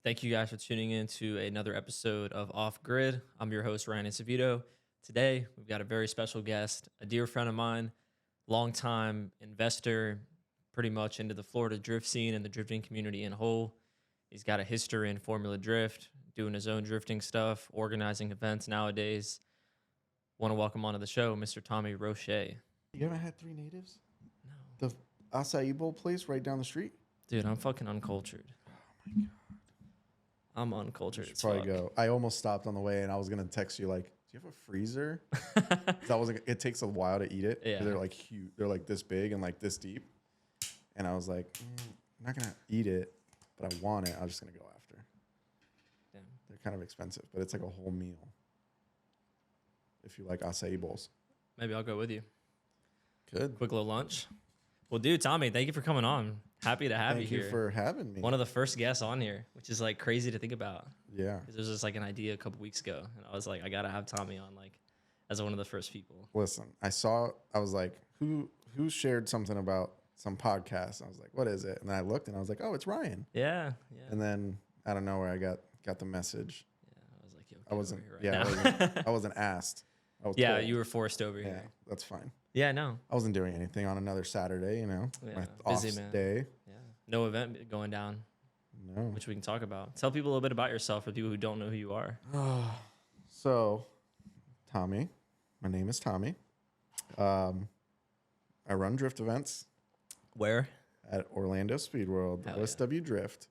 Thank you guys for tuning in to another episode of Off Grid. I'm your host, Ryan Acevedo. Today, we've got a very special guest, a dear friend of mine, longtime investor, pretty much into the Florida drift scene and the drifting community in whole. He's got a history in Formula Drift, doing his own drifting stuff, organizing events nowadays. Want to welcome onto the show, Mr. Tommy Roche. You haven't had Three Natives? No. The acai bowl place right down the street? Dude, I'm fucking uncultured. Oh my God. I'm uncultured as Probably fuck. go. I almost stopped on the way and I was going to text you like, do you have a freezer? It takes a while to eat it. Yeah. They're like huge. They're like this big and like this deep. And I was like, I'm not going to eat it, but I want it. I'm just going to go after. Damn. They're kind of expensive, but it's like a whole meal. If you like acai bowls. Maybe I'll go with you. Good. Quick little lunch. Well, dude, Tommy, thank you for coming on. Happy to have Thank you you here. for having me. One of the first guests on here, which is like crazy to think about. Yeah. Because there was just like an idea a couple weeks ago, and I was like, I gotta have Tommy on like as one of the first people. Listen, I was like, who shared something about some podcast? I was like, what is it? And then I looked and I was like, oh, it's Ryan. Yeah. And then out of nowhere, I got the message. Yeah, I was like, yo, I wasn't, get over here right now. I wasn't asked. I was Yeah, told. you were forced over Yeah, here. that's fine. Yeah, no. I wasn't doing anything on another Saturday, Yeah, my off busy man. day. Yeah, no event going down, No. which we can talk about. Tell people a little bit about yourself for people who don't know who you are. So, Tommy, my name is Tommy. I run drift events Where? at Orlando Speedworld, Hell yeah. OSW Drift.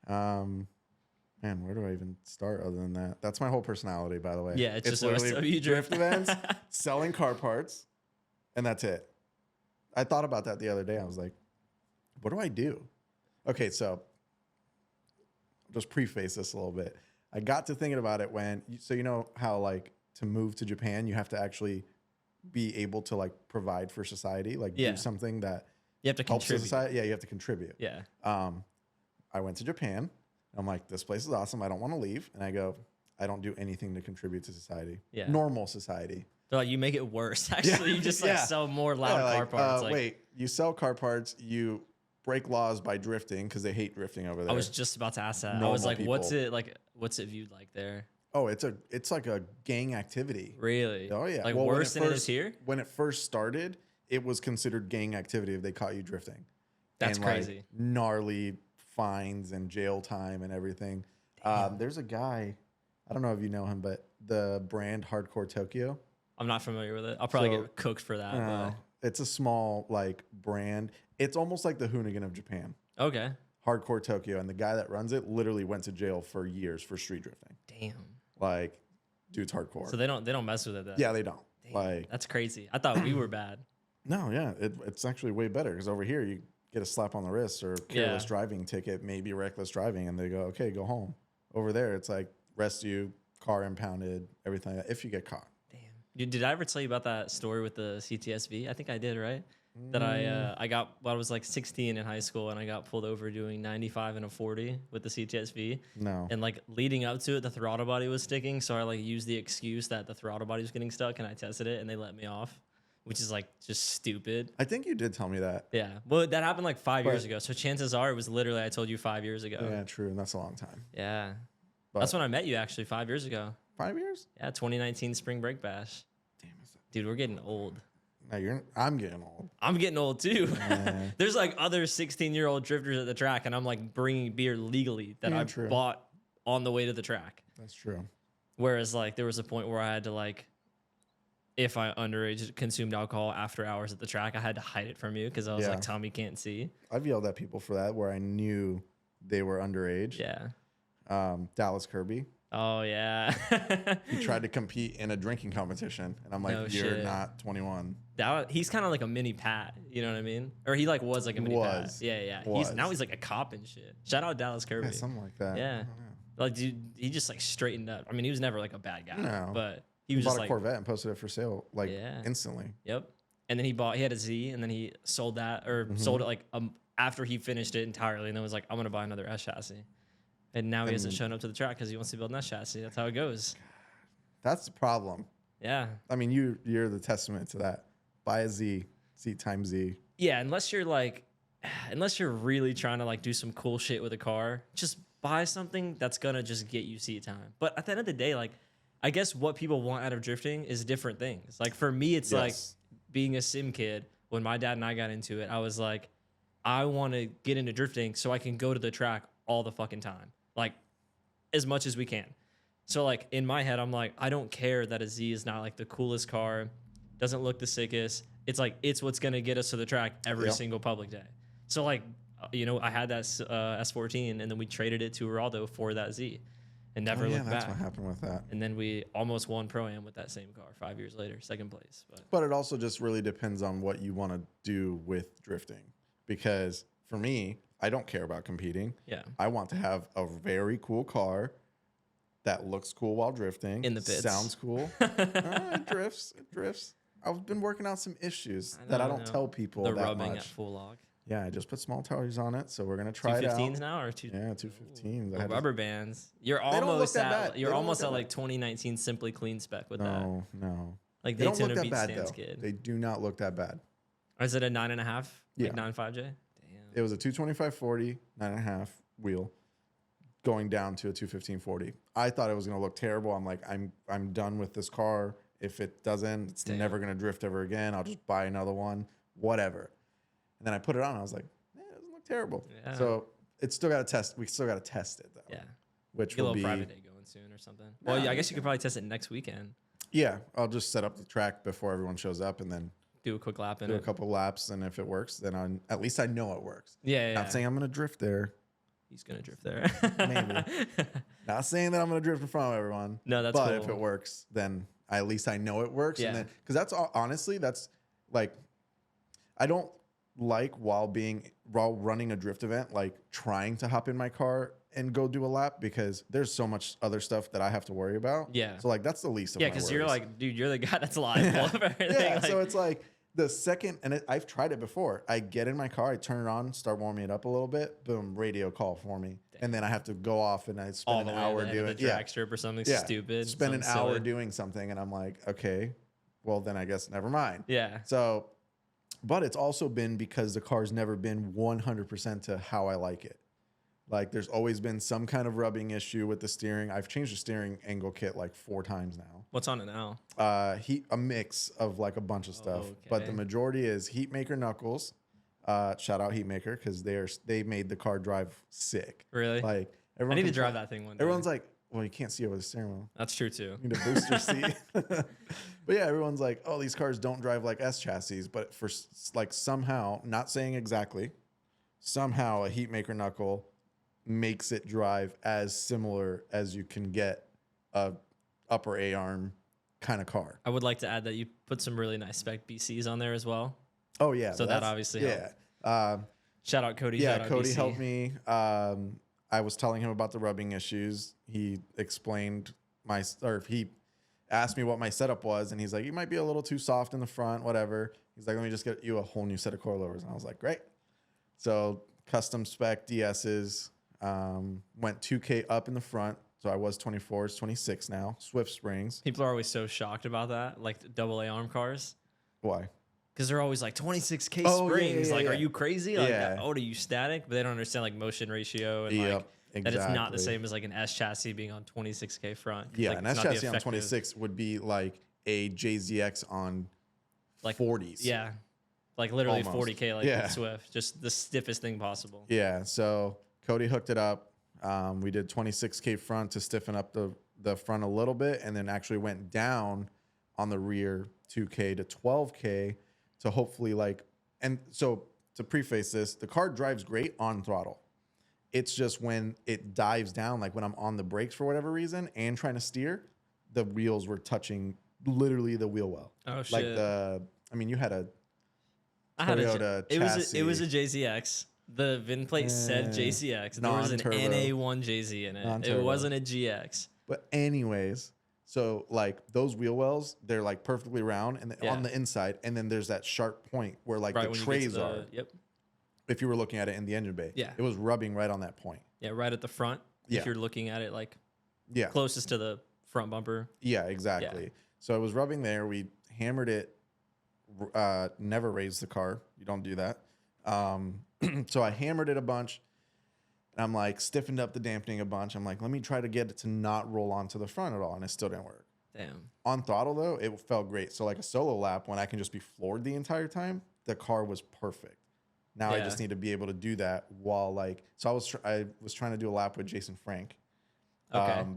Man, where do I even start other than that? That's my whole personality, by the way. Yeah, it's just literally OSW Drift. events, selling car parts, and that's it. I thought about that the other day. I was like, what do I do? Okay, so I'll just preface this a little bit. I got to thinking about it so you know how like to move to Japan, you have to actually be able to like provide for society, like Yeah. do something that You have to helps contribute. society. Yeah, you have to contribute. Yeah. I went to Japan. I'm like, this place is awesome. I don't want to leave. And I go, I don't do anything to contribute to society. Yeah. Normal society. They're like, you make it worse. Actually, you just like Yeah. sell more loud Yeah, car like, parts. Like, wait, you sell car parts, you break laws by drifting because they hate drifting over there. I was just about to ask that. I Normal was like, what's people. it viewed like there? Oh, it's like a gang activity. Really? Oh yeah. Like Well, when worse than it is here? When it first started, it was considered gang activity if they caught you drifting. That's And, like, crazy. gnarly fines and jail time and everything. There's a guy, I don't know if you know him, but the brand Hardcore Tokyo. I'm not familiar with it. I'll probably So- get cooked for that. It's a small like brand. It's almost like the Hoonigan of Japan. But okay. Hardcore Tokyo, and the guy that runs it literally went to jail for years for street drifting. Damn. Like, dude's hardcore. So they don't mess with it then. Yeah, they don't. Damn, Like, that's crazy. I thought we were bad. no, yeah, it's actually way better because over here you get a slap on the wrist or careless Yeah. driving ticket, maybe reckless driving, and they go, okay, go home. Over there, it's like arrest you, car impounded, everything like that, if you get caught. Damn. Did I ever tell you about that story with the CTSV? I think I did, right? That I was like 16 in high school and I got pulled over doing 95 and a 40 with the CTSV. No. And like leading up to it, the throttle body was sticking. So I like used the excuse that the throttle body was getting stuck and I tested it and they let me off, which is like just stupid. I think you did tell me that. Yeah. Well, that happened like 5 years But- ago. So chances are it was literally I told you 5 years ago. Yeah, true. And that's a long time. Yeah. But That's when I met you actually 5 years ago. 5 years? Yeah. 2019 Spring Break Bash. Damn, is that? Dude, we're getting old. No, I'm getting old. I'm getting old too. Yeah. There's like other 16-year-old drifters at the track, and I'm like bringing beer legally that Yeah, I true. bought on the way to the track. That's true. Whereas like there was a point where I had to like, if I underage consumed alcohol after hours at the track, I had to hide it from you because I was Yeah. like, Tommy can't see. I've yelled at people for that where I knew they were underage. Yeah. Dallas Kirby. Oh yeah. He tried to compete in a drinking competition, and I'm like, No "You're shit. not 21." He's kind of like a mini Pat. You know what I mean? Or he like was like a mini Pat. Was. Yeah. Was. Now he's like a cop and shit. Shout out Dallas Kirby. Yeah, something like that. Yeah. I don't know. Like dude, he just like straightened up. I mean, he was never like a bad guy. No. But he He was bought just a like Corvette and posted it for sale like Yeah. instantly. Yep. And then he had a Z and then he sold that or Mm-hmm. sold it like after he finished it entirely and then was like, I'm going to buy another S chassis. And now he hasn't shown up to the track because he wants to build an S chassis. That's how it goes. That's the problem. Yeah. I mean, you're the testament to that. Buy a Z times Z. Yeah. Unless you're really trying to like do some cool shit with a car, just buy something that's gonna just get you seat time. But at the end of the day, like I guess what people want out of drifting is different things. Like for me, it's like Yes. being a sim kid. When my dad and I got into it, I was like, I want to get into drifting so I can go to the track all the fucking time, like as much as we can. So like in my head, I'm like, I don't care that a Z is not like the coolest car, doesn't look the sickest. It's like it's what's gonna get us to the track every Yep. single public day. So like, you know, I had that S14, and then we traded it to Geraldo for that Z, and never Oh, yeah, looked that's back. what happened with that. And then we almost won Pro-Am with that same car 5 years later, second place. But it also just really depends on what you want to do with drifting. Because for me, I don't care about competing. Yeah. I want to have a very cool car that looks cool while drifting. In the pits. Sounds cool. It drifts. It drifts. I've been working out some issues that I don't tell people the that rubbing much. at full log. Yeah, I just put small tires on it, so we're gonna try it out. 215s now or two? Yeah, 215s. Or rubber bands. You're don't look almost that at bad. you're They don't almost look at that like 2019 Simply Clean spec with that. No. Like They don't look Daytona that beat bad Stan's though. kid. They do not look that bad. Or is it a 9.5? Yeah. Like 9.5J? Damn. It was a 225/40, 9.5 wheel, going down to a 215/40. I thought it was gonna look terrible. I'm like, I'm done with this car. If it doesn't, it's never gonna drift ever again. I'll just buy another one, whatever. And then I put it on. And I was like, it doesn't look terrible. Yeah. So it's still got to test. We still got to test it though. Yeah. Which Get a will little be private day going soon or something. Well, yeah, I guess you could probably test it next weekend. Yeah. I'll just set up the track before everyone shows up and then Do a quick lap in do a it. couple laps. And if it works, then at least I know it works. Yeah. Not saying I'm gonna drift there. He's gonna drift there. Maybe. Not saying that I'm gonna drift in front of everyone. No, that's but cool. if it works, then at least I know it works. Yeah. And then because that's honestly that's like I don't like while running a drift event like trying to hop in my car and go do a lap because there's so much other stuff that I have to worry about. Yeah. So like that's the least of Yeah, my because worries. you're like, dude, you're the guy that's liable for everything. Yeah. Like, So it's like the second, and I've tried it before. I get in my car, I turn it on, start warming it up a little bit. Boom, radio call for me, and then I have to go off and I all spend the an way hour to the end doing of the drag strip or something stupid. Spend an something hour silly. doing something, and I'm like, okay, well then I guess never mind. Yeah. So, but it's also been because the car's never been 100% to how I like it. Like there's always been some kind of rubbing issue with the steering. I've changed the steering angle kit like 4 times now. What's on it now? A mix of like a bunch of stuff, but the Okay. majority is Heatmaker knuckles. Shout out Heatmaker because they made the car drive sick. Really? Like I everyone need to comes drive from- that thing one day. Everyone's like, well, you can't see over the steering wheel. That's true too. You need a booster seat. But yeah, everyone's like, oh, these cars don't drive like S chassis, but for like somehow, not saying exactly, somehow a Heatmaker knuckle makes it drive as similar as you can get a upper A arm kind of car. I would like to add that you put some really nice spec BCs on there as well. Oh yeah, So that obviously yeah. Shout out Cody. Yeah, shout out Cody BC. helped me. I was telling him about the rubbing issues. He explained he asked me what my setup was, and he's like, "You might be a little too soft in the front, whatever." He's like, "Let me just get you a whole new set of coilovers," and I was like, "Great." So custom spec DSs went 2K up in the front. So I was 24, it's 26 now. Swift springs. People are always so shocked about that, like AA arm cars. Why? Because they're always like 26K Oh, yeah, springs. yeah, Like, yeah. are you crazy? Like, Yeah. oh, are you static? But they don't understand like motion ratio and Yep, like that it's not the exactly. same as like an S chassis being on 26K front. 'Cause, Yeah, like, an it's S not the chassis on effective- 26 would be like a JZX on Like, 40s. Yeah. Like literally Almost. 40K like Yeah. with Swift. Just the stiffest thing possible. Yeah, so Cody hooked it up. We did 26K front to stiffen up the front a little bit, and then actually went down on the rear 2K to 12K to hopefully and so to preface this, the car drives great on throttle. It's just when it dives down, like when I'm on the brakes for whatever reason and trying to steer, the wheels were touching literally the wheel well. Oh shit. Like you had a I had Toyota it chassis. was a JZX. The VIN plate said JCX. There was an Non-turbo. NA1 JZ in it. It Non-turbo. wasn't a GX. But anyways, so like those wheel wells, they're like perfectly round and Yeah. on the inside, and then there's that sharp point where like Right the when you get trays to the, are. Yep. If you were looking at it in the engine bay, Yeah. it was rubbing right on that point. Yeah, right at the front. Yeah. If you're looking at it like Yeah, closest to the front bumper. yeah, exactly. So it was rubbing there. We hammered it. Never raised the car. You don't do that. So I hammered it a bunch. And I'm like, stiffened up the dampening a bunch. I'm like, let me try to get it to not roll onto the front at all. And it still didn't work. Damn. On throttle, though, it felt great. So like a solo lap, when I can just be floored the entire time, the car was perfect. Now I just need to be able to do that while like, so I was trying to do a lap with Jason Frank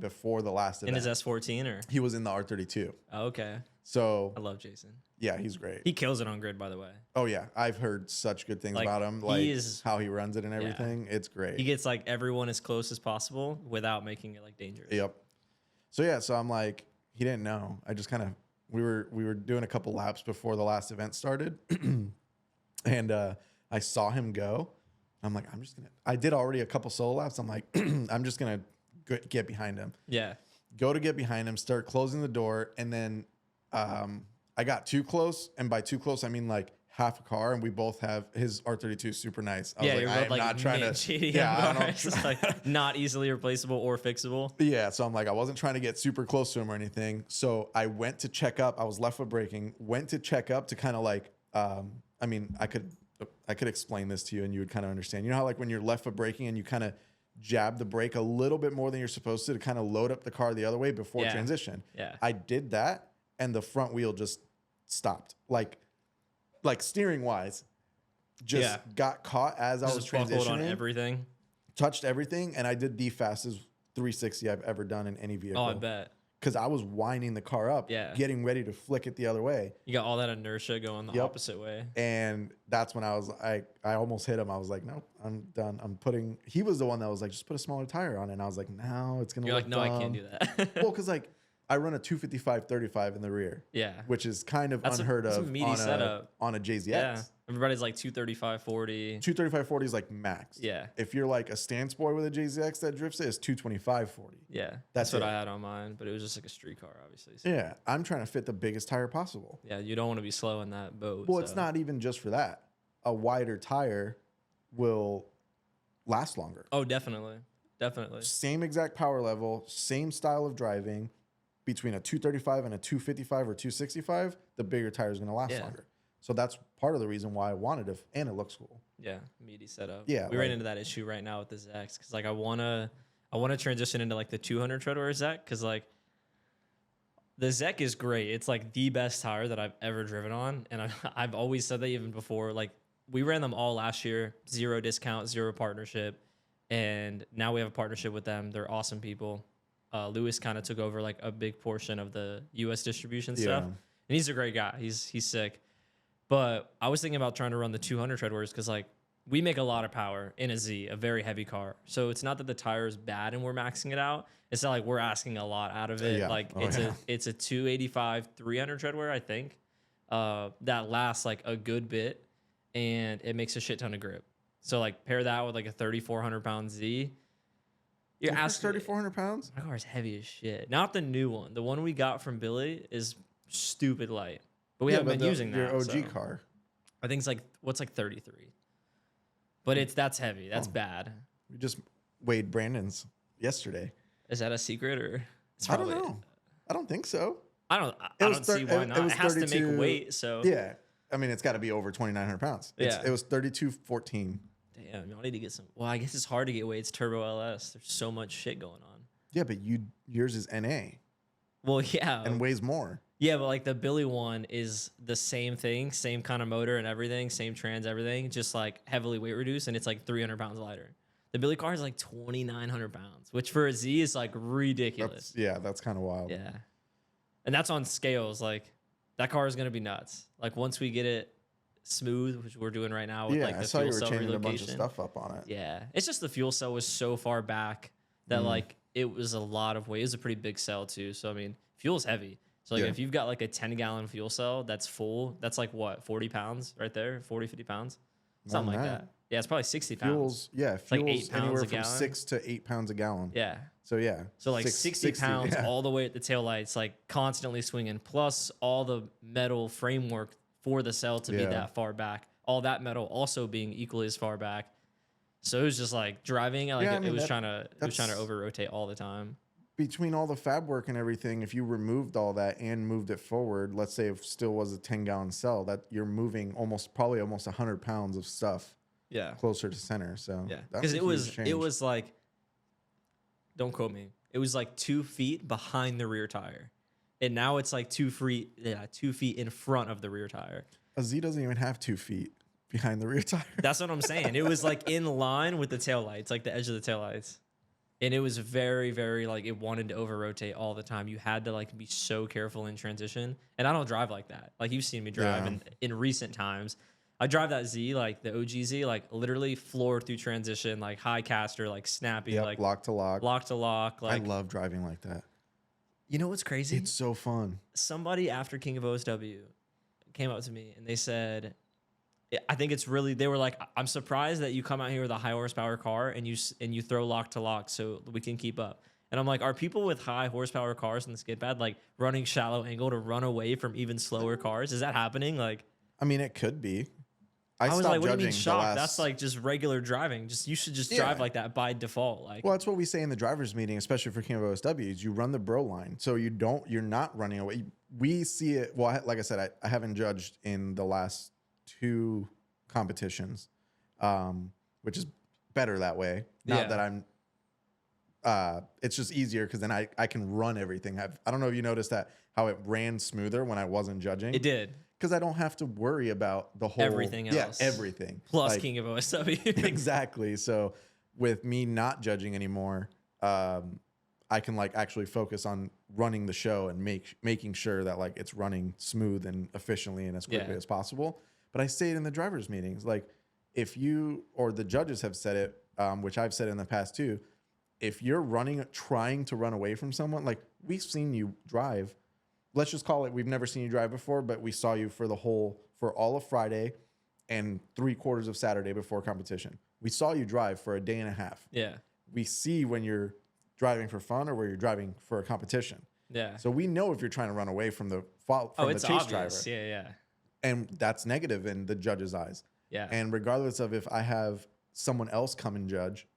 before the last event. In his S14 or? He was in the R32. Oh, okay. So I love Jason. yeah, he's great. He kills it on grid, by the way. Oh yeah, I've heard such good things Like, about him. Like how he runs it and everything. It's great. He gets like everyone as close as possible without making it like dangerous. Yep. So yeah, so I'm like, he didn't know. I just kind of we were doing a couple laps before the last event started, and I saw him go. I'm like, I did already a couple solo laps. I'm like, I'm just gonna get behind him. Yeah. Go to get behind him, start closing the door, and then I got too close, and by too close I mean like half a car, and we both have his R32 super nice. I was You're both like not trying to. it's just like not easily replaceable or fixable. Yeah, so I'm like, I wasn't trying to get super close to him or anything. So I went to check up. I was left foot braking. Went to check up to kind of like, I mean, I could explain this to you, and you would kind of understand. You know how like when you're left foot braking and you kind of jab the brake a little bit more than you're supposed to kind of load up the car the other way before transition. Yeah. I did that, and the front wheel just stopped. Like steering wise, just got caught as I was transitioning. On everything. Touched everything, and I did the fastest 360 I've ever done in any vehicle. Oh, I bet. Because I was winding the car up, getting ready to flick it the other way. You got all that inertia going the opposite way. And that's when I almost hit him. I was like, nope, I'm done. He was the one that was like, just put a smaller tire on it. And I was like, no, it's going to look You're like, no, dumb. I can't do that. Well, because like I run a 255/35 in the rear. Yeah. Which is kind of unheard of on a JZX. Yeah. Everybody's like 235/40. 235/40 is like max. Yeah. If you're like a stance boy with a JZX that drifts it, it's 225/40. Yeah. That's what I had on mine, but it was just like a street car, obviously. So. Yeah. I'm trying to fit the biggest tire possible. Yeah. You don't want to be slow in that boat. Well, it's not even just for that. A wider tire will last longer. Oh, definitely. Definitely. Same exact power level, same style of driving. Between a 235 and a 255 or 265, the bigger tire is going to last longer. So that's part of the reason why I wanted it, and it looks cool. Yeah, meaty setup. Yeah, we ran into that issue right now with the Zex because like I wanna transition into like the 200 treadwear Zek because like the Zek is great. It's like the best tire that I've ever driven on, and I've always said that even before. Like we ran them all last year, 0 discount, 0 partnership, and now we have a partnership with them. They're awesome people. Lewis kind of took over like a big portion of the U.S. distribution stuff, and he's a great guy. He's sick. But I was thinking about trying to run the 200 treadwears because like we make a lot of power in a Z, a very heavy car. So it's not that the tire is bad and we're maxing it out. It's not like we're asking a lot out of it. Yeah. Like it's a 285 300 treadwear, I think, that lasts like a good bit, and it makes a shit ton of grip. So like pair that with like a 3,400 pound Z. You're asking 3,400 pounds? My car is heavy as shit. Not the new one. The one we got from Billy is stupid light. But we haven't been using that. Your OG car. I think it's like, what's like 33. But that's heavy. That's bad. We just weighed Brandon's yesterday. Is that a secret or? I don't know. I don't think so. I don't see why not. It has to make weight. So yeah. I mean, it's got to be over 2,900 pounds. It was 32.14. Damn, y'all need to get some. Well, I guess it's hard to get weight. It's turbo LS. There's so much shit going on. Yeah, but yours is NA. Well, yeah. And weighs more. Yeah, but like the Billy one is the same thing, same kind of motor and everything, same trans, everything, just like heavily weight reduced, and it's like 300 pounds lighter. The Billy car is like 2,900 pounds, which for a Z is like ridiculous. That's kind of wild. Yeah. And that's on scales. Like that car is going to be nuts. Like once we get it smooth, which we're doing right now with like the fuel cell relocation. A bunch of stuff up on it. Yeah. It's just the fuel cell was so far back that like it was a lot of weight. It was a pretty big cell too. So I mean, fuel's heavy. So like if you've got like a 10-gallon fuel cell that's full, that's like what, 40 pounds right there? 40, 50 pounds? Something like that. Yeah, it's probably 60 pounds. Fuel's like 8 pounds anywhere a from gallon. 6 to 8 pounds a gallon. Yeah. So yeah. So like 60 pounds all the way at the taillights, like constantly swinging, plus all the metal framework for the cell to be that far back. All that metal also being equally as far back. So it was just like driving, like it was trying to over rotate all the time. Between all the fab work and everything, if you removed all that and moved it forward, let's say it still was a 10-gallon cell, that you're moving probably almost 100 pounds of stuff Yeah. closer to center. So Yeah. that's Because a huge change. it was like, don't quote me. It was like 2 feet behind the rear tire. And now it's like 2 feet in front of the rear tire. A Z doesn't even have 2 feet behind the rear tire. That's what I'm saying. It was like in line with the taillights, like the edge of the taillights. And it was very, very like it wanted to over rotate all the time. You had to like be so careful in transition. And I don't drive like that. Like you've seen me drive in recent times. I drive that Z, like the OG Z, like literally floor through transition, like high caster, like snappy, like lock to lock. lock to lock. Like I love driving like that. you know what's crazy? It's so fun. Somebody after King of OSW came up to me and they said, I think it's really, they were like, I'm surprised that you come out here with a high horsepower car and you throw lock to lock so we can keep up. And I'm like, are people with high horsepower cars in the skid pad like running shallow angle to run away from even slower cars? Is that happening? Like, I mean, it could be. I was like, what do you mean judging shock? That's like just regular driving. You should just drive like that by default. Like, well, that's what we say in the drivers meeting, especially for King of OSW, is you run the bro line. So you're not running away. We see it. Well, like I said, I haven't judged in the last 2 competitions, which is better that way. Not that I'm, it's just easier because then I can run everything. I don't know if you noticed that, how it ran smoother when I wasn't judging. it did. Because I don't have to worry about the whole Everything else. Yeah, everything. Plus like, King of OSW. Exactly. So with me not judging anymore, I can like actually focus on running the show and making sure that like it's running smooth and efficiently and as quickly as possible. But I say it in the drivers meetings, like if you or the judges have said it, which I've said in the past too, if you're trying to run away from someone, like we've seen you drive. Let's just call it, we've never seen you drive before, but we saw you for all of Friday and 3/4 of Saturday before competition. We saw you drive for a day and a half. Yeah. We see when you're driving for fun or where you're driving for a competition. Yeah. So we know if you're trying to run away from the chase obvious. driver. Yeah, yeah. And that's negative in the judge's eyes. Yeah. And regardless of if I have someone else come and judge,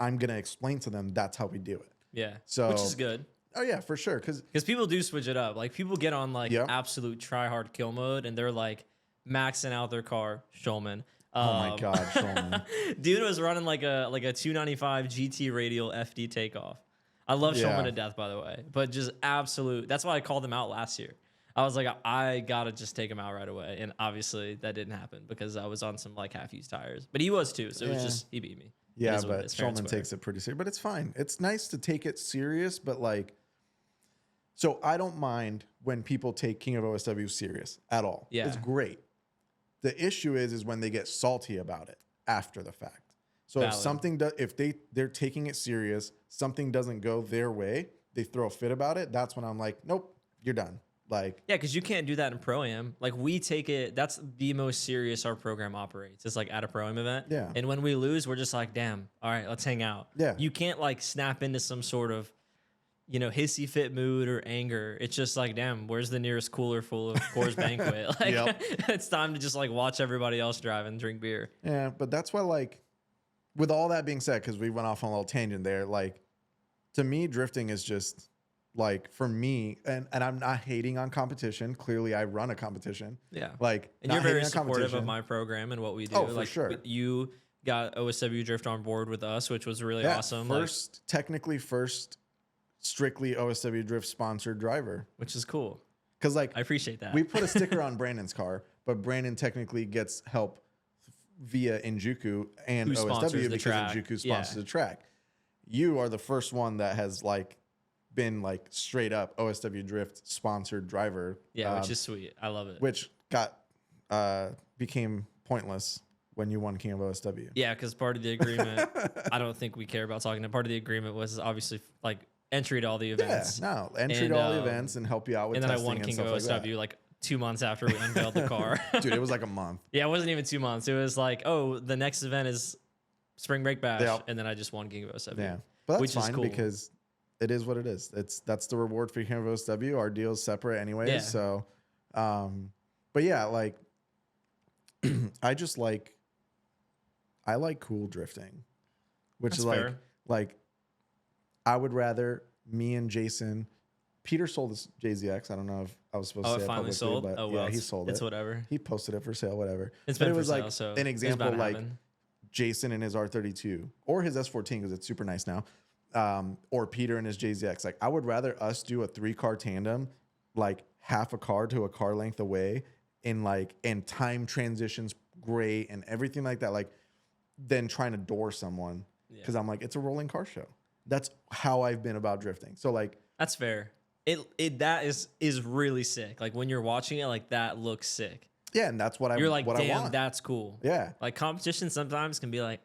I'm going to explain to them that's how we do it. Yeah. So, which is good. Oh, yeah, for sure. Because people do switch it up. Like people get on like absolute try hard kill mode and they're like maxing out their car. Shulman. Oh my God, Shulman. Dude was running like a 295 GT radial FD takeoff. I love Shulman to death, by the way. But just absolute. That's why I called him out last year. I was like, I gotta just take him out right away. And obviously that didn't happen because I was on some like half-used tires. But he was too. So it was just, he beat me. Yeah, but Shulman takes it pretty serious. But it's fine. It's nice to take it serious, but like, so I don't mind when people take King of OSW serious at all. Yeah. It's great. The issue is when they get salty about it after the fact. So Valid. if something if they're taking it serious, something doesn't go their way, they throw a fit about it. That's when I'm like, nope, you're done. Like, yeah, because you can't do that in Pro-Am. Like we take it, that's the most serious our program operates. It's like at a Pro-Am event. Yeah. And when we lose, we're just like, damn, all right, let's hang out. Yeah. You can't like snap into some sort of, hissy fit mood or anger. It's just like, damn, where's the nearest cooler full of Coors Banquet? Like it's time to just like watch everybody else drive and drink beer. Yeah, but that's why, like, with all that being said, because we went off on a little tangent there, like, to me, drifting is just like, for me, and I'm not hating on competition. Clearly, I run a competition. Yeah. Like, and you're very supportive of my program and what we do. Oh, for like, sure. You got OSW Drift on board with us, which was really awesome. Technically first strictly OSW Drift sponsored driver. Which is cool. Because, like, I appreciate that. We put a sticker on Brandon's car, but Brandon technically gets help via Injuku and OSW because Injuku sponsors the track. You are the first one that has, like, been, like, straight up OSW Drift sponsored driver. Yeah, which is sweet. I love it. Which became pointless when you won King of OSW. Yeah, because part of the agreement, I don't think we care about talking to. Part of the agreement was obviously, like, entry to all the events. Yeah, entry to all the events and help you out with testing. And then I won King of OSW like 2 months after we unveiled the car. Dude, it was like a month. Yeah, it wasn't even 2 months. It was like, oh, the next event is Spring Break Bash, and then I just won King of OSW. Yeah, but that's fine is cool. because it is what it is. That's the reward for King of OSW. Our deal is separate anyways. Yeah. So, but yeah, like I like cool drifting, which That's is fair. like I would rather me and Jason Peter sold his JZX. I don't know if I was supposed Oh, to it say it finally publicly, sold. but Oh well, yeah, he sold it's it. whatever. He posted it for sale, whatever. It's But been it for was sale, like so an it's bound example, to like happen. Jason in his R32 or his S14 because it's super nice now, or Peter in his JZX. Like I would rather us do a 3-car tandem, like half a car to a car length away, and time transitions great and everything like that, like than trying to door someone because Yeah. I'm like it's a rolling car show. That's how I've been about drifting. So like That's fair. It that is really sick. Like when you're watching it, like that looks sick. yeah, and that's what I You're like, what I damn, want. that's cool. Yeah. Like competition sometimes can be like,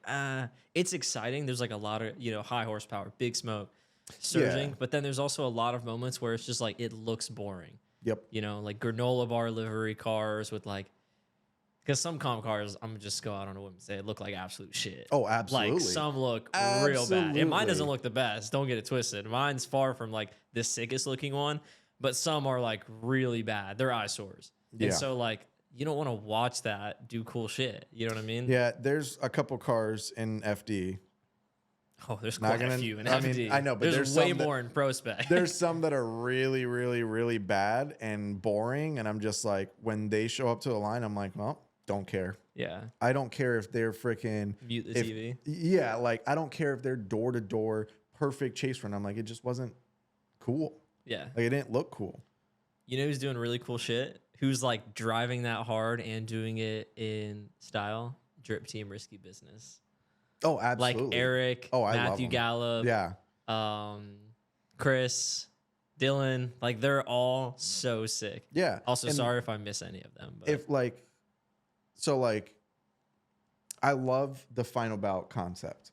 it's exciting. There's like a lot of, high horsepower, big smoke, surging. Yeah. But then there's also a lot of moments where it's just like, it looks boring. Yep. Like granola bar livery cars with like, because some comp cars, I'm just go out on a whim and say, look like absolute shit. Oh, absolutely. Like some look real bad. And mine doesn't Absolutely. look the best. Don't get it twisted. Mine's far from like the sickest looking one, but some are like really bad. They're eyesores. Yeah. And so like, you don't want to watch that do cool shit. You know what I mean? Yeah, there's a couple cars in FD. Oh, there's Not quite gonna- a few in I mean, FD. I know, but there's way some that- more in Pro Spec. There's some that are really, really, really bad and boring. And I'm just like, when they show up to the line, I'm like, well, don't care. yeah. I don't care if they're freaking Mute the TV. Yeah, like I don't care if they're door to door perfect chase run. I'm like, it just wasn't cool. Yeah. Like it didn't look cool. You know who's doing really cool shit? Who's like driving that hard and doing it in style? Drip Team Risky Business. Oh, absolutely. Like Eric, Oh, I love Matthew him. Gallup, Yeah. Chris, Dylan. Like they're all so sick. Yeah. Also, And sorry if I miss any of them. But if like, so like, I love the final bout concept.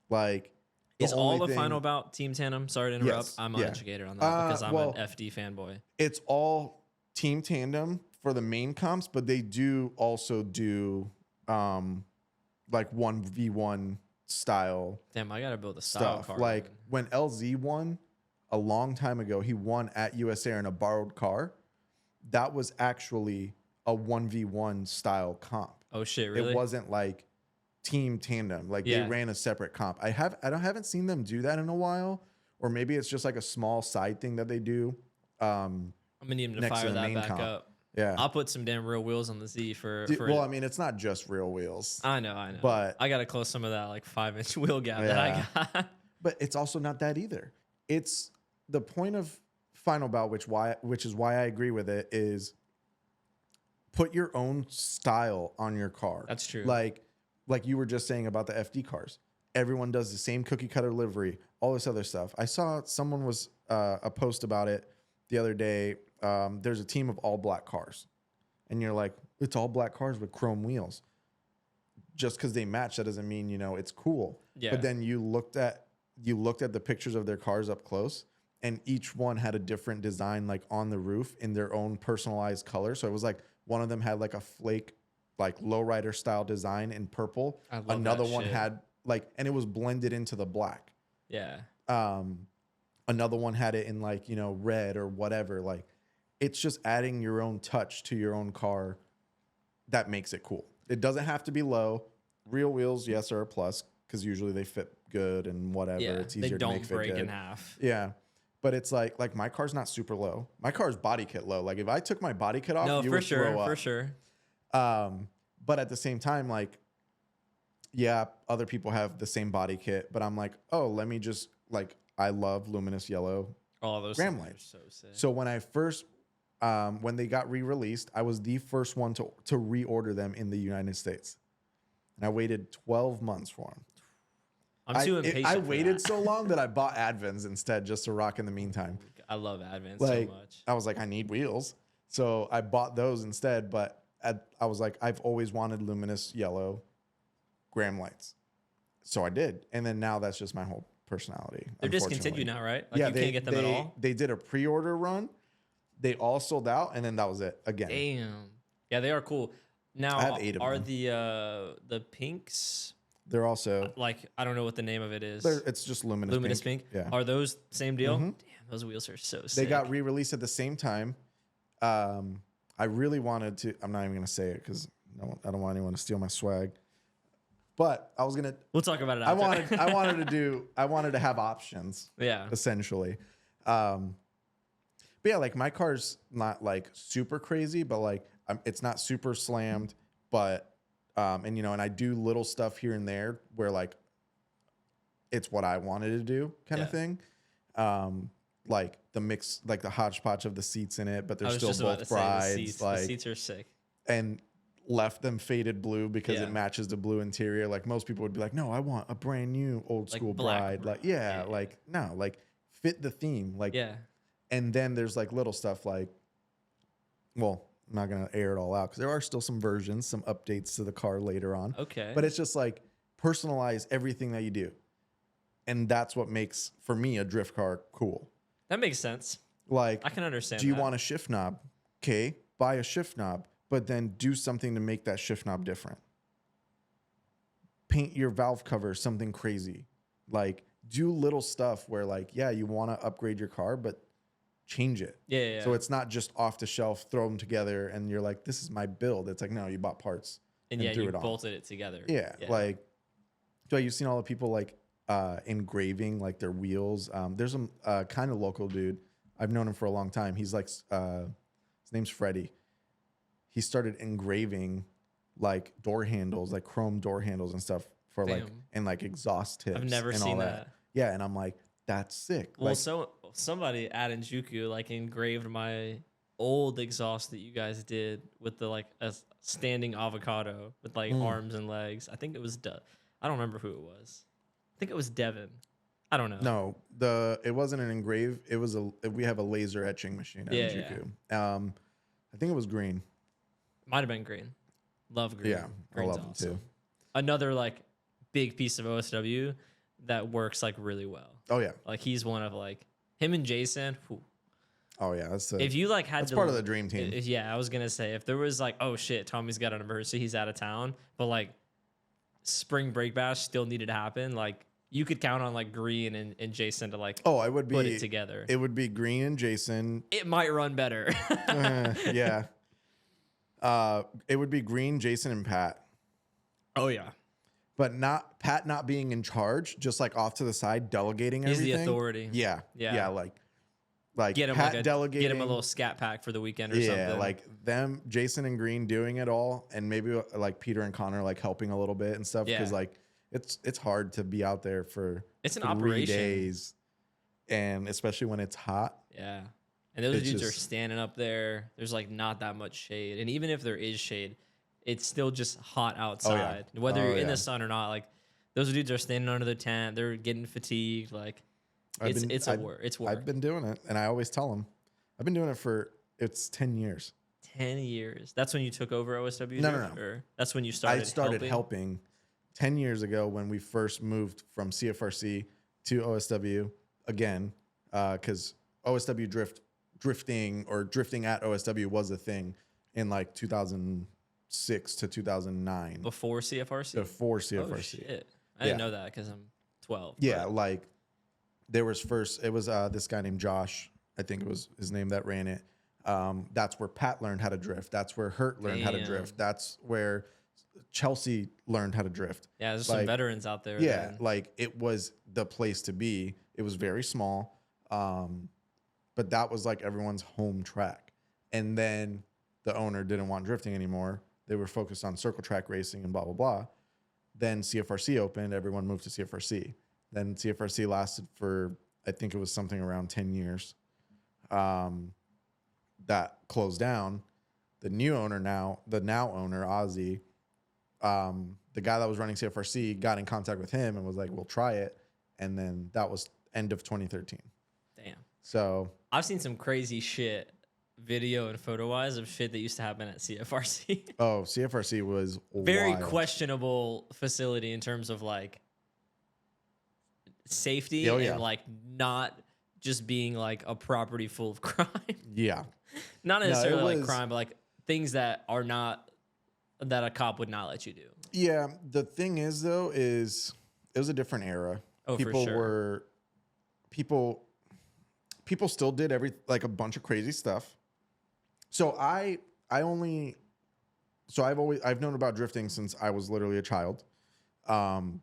Like, is all the thing- final bout team tandem? Sorry to interrupt. Yes, I'm yeah. uneducated on that because I'm well, an FD fanboy. It's all team tandem for the main comps, but they do also do like 1v1 style Damn, I gotta build a style stuff. car. Like then. when LZ won a long time ago, he won at USA in a borrowed car. That was actually a 1v1 style comp. Oh shit, really? It wasn't like team tandem. Like Yeah. they ran a separate comp. I haven't seen them do that in a while, or maybe it's just like a small side thing that they do. I'm gonna need him to next to fire the that main back comp. up. Yeah. I'll put some damn real wheels on the Z for. Dude, for well, I mean, it's not just real wheels, I know. but- I gotta close some of that like 5-inch wheel gap that Yeah. I got. but it's also not that either. It's the point of final bout, which is why I agree with it, is put your own style on your car. That's true. Like you were just saying about the FD cars. Everyone does the same cookie cutter livery, all this other stuff. I saw someone was a post about it the other day. There's a team of all black cars, and you're like, it's all black cars with chrome wheels. Just because they match, that doesn't mean it's cool. Yeah. But then you looked at the pictures of their cars up close, and each one had a different design, like on the roof in their own personalized color. So it was like one of them had like a flake, like lowrider style design in purple. I love Another that one shit. had like, and it was blended into the black. Yeah. Another one had it in like, red or whatever. Like it's just adding your own touch to your own car that makes it cool. It doesn't have to be low. Real wheels, yes, are a plus because usually they fit good and whatever. Yeah. It's They easier to make don't fit break good. in half. Yeah. But it's like my car's not super low. My car's body kit low. Like if I took my body kit off, No, you for would sure. throw up. For sure. But at the same time, like, yeah, other people have the same body kit, but I'm like, oh, let me just like, I love luminous yellow. All those Gram things are lights. so sick. So when I first, when they got re-released, I was the first one to reorder them in the United States, and I waited 12 months for them. I'm too impatient. I for waited that. so long that I bought Advents instead just to rock in the meantime. I love Advance Like so much. I was like, I need wheels, so I bought those instead. But I was like, I've always wanted luminous yellow gram lights, so I did. And then now that's just my whole personality. They're unfortunately. discontinued now, right? Like Yeah, you can't get them at all. They did a pre-order run. They all sold out, and then that was it again. Damn. Yeah, they are cool. Now, I have 8 of are them. the pinks They're also like I don't know what the name of it is. it's just luminous. Luminous pink. Yeah. Are those same deal? Mhm. Damn, those wheels are so sick. They got re-released at the same time. I really wanted to. I'm not even gonna say it because I don't want anyone to steal my swag. But I was gonna. We'll talk about it I after. wanted to have options Yeah. essentially. But yeah, like my car's not like super crazy, but like it's not super slammed, but and you know, and I do little stuff here and there where like it's what I wanted to do kind of Yeah. thing. Like the mix, like the hodgepodge of the seats in it, but they're I was still just about to both say the brides. seats. The Like, seats are sick. and left them faded blue because Yeah. it matches the blue interior. Like most people would be like, no, I want a brand new old Like school black bride. Like, bride. yeah, Yeah. like no, like fit the theme. Like, Yeah. and then there's like little stuff like, well, I'm not gonna air it all out because there are still some versions, some updates to the car later on. Okay. But it's just like personalize everything that you do. And that's what makes, for me, a drift car cool. That makes sense. Like, I can understand do you that. want a shift knob? Okay, buy a shift knob, but then do something to make that shift knob different. Paint your valve cover something crazy. Like, do little stuff where, like, yeah, you want to upgrade your car, but change it. Yeah. So it's not just off the shelf, throw them together, and you're like, this is my build. It's like, no, you bought parts and yeah, threw you it on. bolted it together. Yeah, like, so you've seen all the people like engraving like their wheels. There's a kind of local dude. I've known him for a long time. He's like, his name's Freddie. He started engraving like door handles, like chrome door handles and stuff for like, and like exhaust tips. I've never and seen all that. Yeah, and I'm like, that's sick. Well, Like, so somebody at Injuku like engraved my old exhaust that you guys did with the like a standing avocado with like arms and legs. I think it was I don't remember who it was. I think it was Devin. I don't know. No, it wasn't an engrave. It was we have a laser etching machine at Juku. I think it was green. Might have been green. Love green. Yeah, Green's I love them too. Another like big piece of OSW that works like really well. Oh yeah. Like he's one of like him and Jason. Oh yeah, if you like had that's to, part of the dream team. Yeah, I was gonna say if there was like, oh shit, Tommy's got an emergency, he's out of town, but like spring break bash still needed to happen. Like you could count on like Green and Jason to like I would put it together. It would be Green and Jason. It might run better. Yeah. It would be Green, Jason, and Pat. Oh yeah. But not Pat not being in charge, just like off to the side, delegating He's everything. the authority. Yeah. Like get him Pat delegating. Get him a little scat pack for the weekend or something. Yeah, like them, Jason and Green doing it all, and maybe like Peter and Connor like helping a little bit and stuff. Because like it's hard to be out there for it's an 3 operation. days, and especially when it's hot. Yeah. And those dudes are standing up there. There's like not that much shade. And even if there is shade, it's still just hot outside. Whether you're in the sun or not, like those dudes are standing under the tent. They're getting fatigued. Like it's work. I've been doing it, and I always tell them, I've been doing it for 10 years. 10 years. That's when you took over OSW? No. Or that's when you started I started helping 10 years ago when we first moved from CFRC to OSW again, because OSW drifting at OSW was a thing in like 2006 to 2009. Before CFRC? Before CFRC. Oh, shit. I didn't know that because I'm 12. Yeah, like there was first, it was this guy named Josh, I think it was his name, that ran it. That's where Pat learned how to drift. That's where Hurt learned how to drift. That's where Chelsea learned how to drift. Yeah, there's some veterans out there. Yeah, like it was the place to be. It was very small. But that was like everyone's home track. And then the owner didn't want drifting anymore. They were focused on circle track racing and blah, blah, blah. Then CFRC opened. Everyone moved to CFRC. Then CFRC lasted for, I think it was something around 10 years. That closed down. The new owner the now owner, Ozzy, the guy that was running CFRC got in contact with him and was like, we'll try it. And then that was end of 2013. Damn. So I've seen some crazy shit, video and photo wise, of shit that used to happen at CFRC. Oh, CFRC was very wild. Questionable facility in terms of like safety and like not just being like a property full of crime. Yeah. Not necessarily like crime, but like things that are not, that a cop would not let you do. Yeah. The thing is though, is it was a different era. Oh, for sure. People still did like a bunch of crazy stuff. So I've known about drifting since I was literally a child, and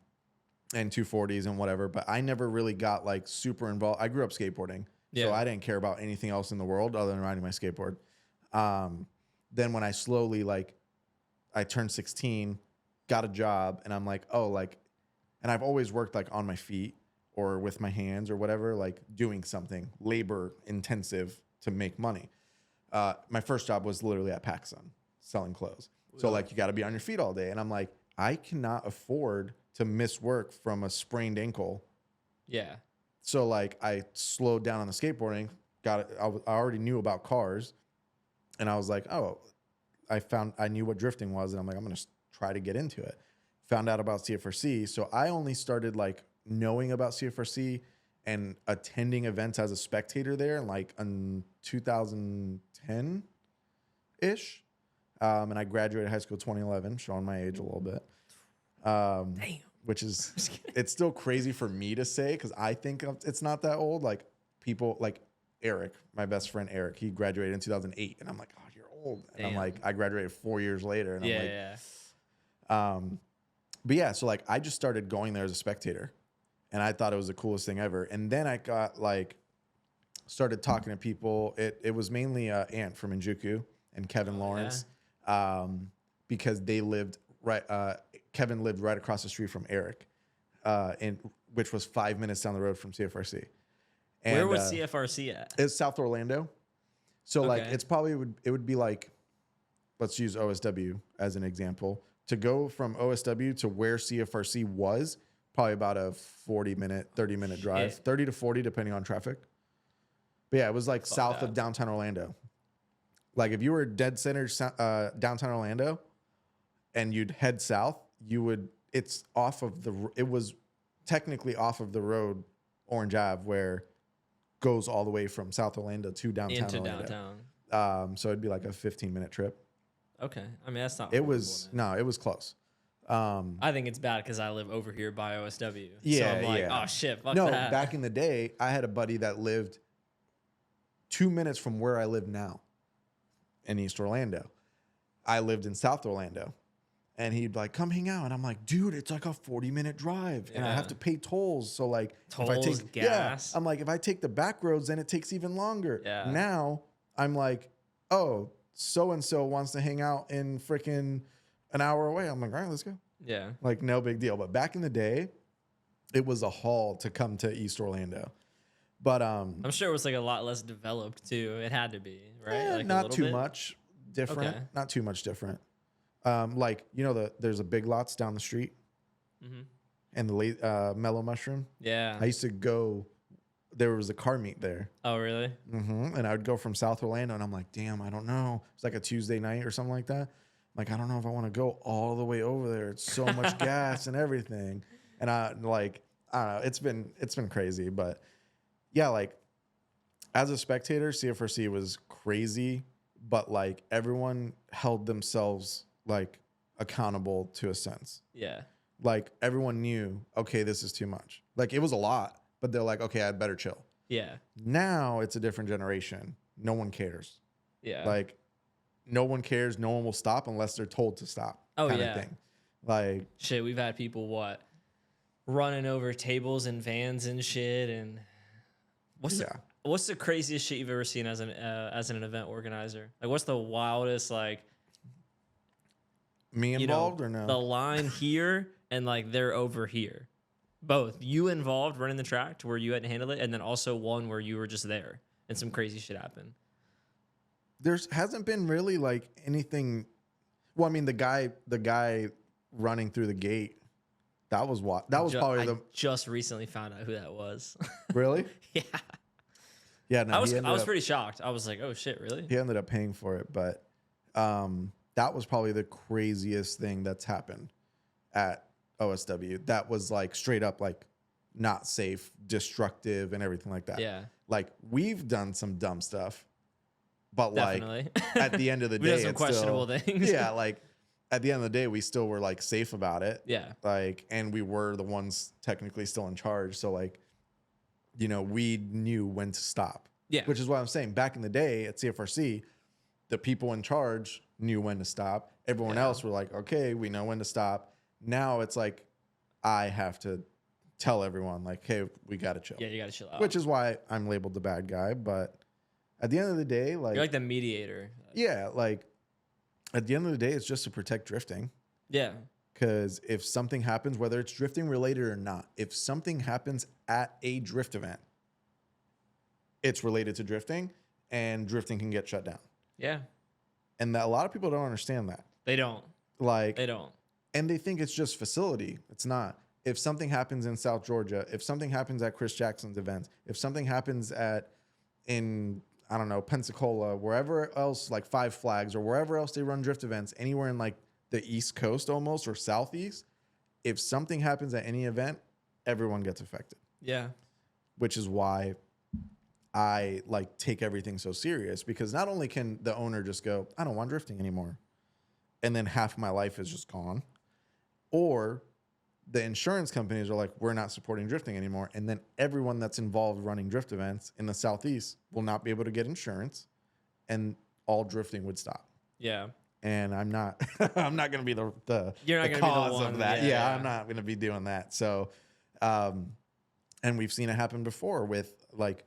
240s and whatever, but I never really got like super involved. I grew up skateboarding, So I didn't care about anything else in the world other than riding my skateboard. Then when I slowly I turned 16, got a job, and I'm like, oh, like, and I've always worked like on my feet or with my hands or whatever, like doing something labor intensive to make money. My first job was literally at PacSun selling clothes. So like you got to be on your feet all day. And I'm like, I cannot afford to miss work from a sprained ankle. Yeah. So like I slowed down on the skateboarding, got it. I already knew about cars, and I was like, oh, I knew what drifting was, and I'm like, I'm going to try to get into it. Found out about CFRC. So I only started like knowing about CFRC and attending events as a spectator there like in 2010 ish. And I graduated high school 2011, showing my age a little bit. Damn. Which is, it's still crazy for me to say because I think it's not that old. Like people like Eric, my best friend Eric, he graduated in 2008, and I'm like, oh, you're old. And I'm like, I graduated 4 years later, and I'm like, but yeah, so like I just started going there as a spectator, and I thought it was the coolest thing ever. And then I got like started talking to people. It was mainly Ant from Injuku and Kevin Lawrence, because they lived right. Kevin lived right across the street from Eric, which was 5 minutes down the road from CFRC. And, where was CFRC at? It's South Orlando. So like it's probably it would be like, let's use OSW as an example. To go from OSW to where CFRC was, probably about a 40-minute, 30-minute drive, 30 to 40 depending on traffic. But yeah, it was like south of downtown Orlando. Like if you were dead center downtown Orlando and you'd head south, it was technically off of the road, Orange Ave, where goes all the way from South Orlando to downtown into Orlando. Downtown. So it'd be like a 15-minute trip. Okay. I mean, that's not. It was close. I think it's bad because I live over here by OSW. Yeah, so I'm like, yeah. oh shit, fuck No, that. back in the day, I had a buddy that lived 2 minutes from where I live now in East Orlando. I lived in South Orlando. And he'd like, come hang out. And I'm like, dude, it's like a 40-minute drive. And I have to pay tolls. So like, tolls, if I take gas. I'm like, if I take the back roads, then it takes even longer. Yeah. Now I'm like, oh, so-and-so wants to hang out in freaking an hour away. I'm like, all right, let's go. Yeah. Like, no big deal. But back in the day, it was a haul to come to East Orlando. But I'm sure it was like a lot less developed too. It had to be, right? Like not too much different. Okay. Not too much different. Like, you know, there's a Big Lots down the street and the Mellow Mushroom. Yeah. I used to go, there was a car meet there. Oh, really? And I would go from South Orlando, and I'm like, damn, I don't know. It's like a Tuesday night or something like that. Like, I don't know if I want to go all the way over there. It's so much gas and everything. And I don't know, it's been crazy. But yeah, like as a spectator, CFRC was crazy, but like everyone held themselves like accountable to a sense. Yeah. Like everyone knew, okay, this is too much. Like it was a lot, but they're like, okay, I'd better chill. Yeah. Now it's a different generation. No one cares. Yeah. Like no one cares. No one will stop unless they're told to stop. Oh, kind yeah. of thing. Like shit, we've had people running over tables and vans and shit. And what's the craziest shit you've ever seen as an event organizer? Like, what's the wildest me involved or no? The line here and like they're over here. Both you involved running the track to where you had to handle it, and then also one where you were just there and some crazy shit happened. There hasn't been really like anything. Well, I mean, the guy running through the gate. That was what. That was probably I just recently found out who that was. Really? Yeah. Yeah. No, I was pretty shocked. I was like, oh shit, really? He ended up paying for it, but that was probably the craziest thing that's happened at OSW. That was like straight up like not safe, destructive, and everything like that. Yeah. Like we've done some dumb stuff, but Definitely. like at the end of the day, we did some questionable things. Yeah, like at the end of the day, we still were like safe about it. Yeah. Like, and we were the ones technically still in charge. So like, you know, we knew when to stop. Yeah. Which is what I'm saying. Back in the day at CFRC, the people in charge knew when to stop. Everyone else were like, okay, we know when to stop. Now it's like, I have to tell everyone like, hey, we got to chill. Yeah, you got to chill out. Which is why I'm labeled the bad guy. But at the end of the day, like, you're like the mediator. yeah, like at the end of the day, it's just to protect drifting. Yeah. Because if something happens, whether it's drifting related or not, if something happens at a drift event, it's related to drifting, and drifting can get shut down. Yeah. And that a lot of people don't understand that. They don't. Like, they don't. And they think it's just facility. It's not. If something happens in South Georgia, if something happens at Chris Jackson's events, if something happens in I don't know, Pensacola, wherever else, like Five Flags or wherever else they run drift events, anywhere in like the East Coast almost or Southeast, if something happens at any event, everyone gets affected. Yeah. Which is why I like take everything so serious, because not only can the owner just go, I don't want drifting anymore, and then half my life is just gone, or the insurance companies are like, we're not supporting drifting anymore. And then everyone that's involved running drift events in the Southeast will not be able to get insurance, and all drifting would stop. Yeah. And I'm not, I'm not going to be the You're not the gonna be the cause one. of that. Yeah, I'm not going to be doing that. So, and we've seen it happen before with like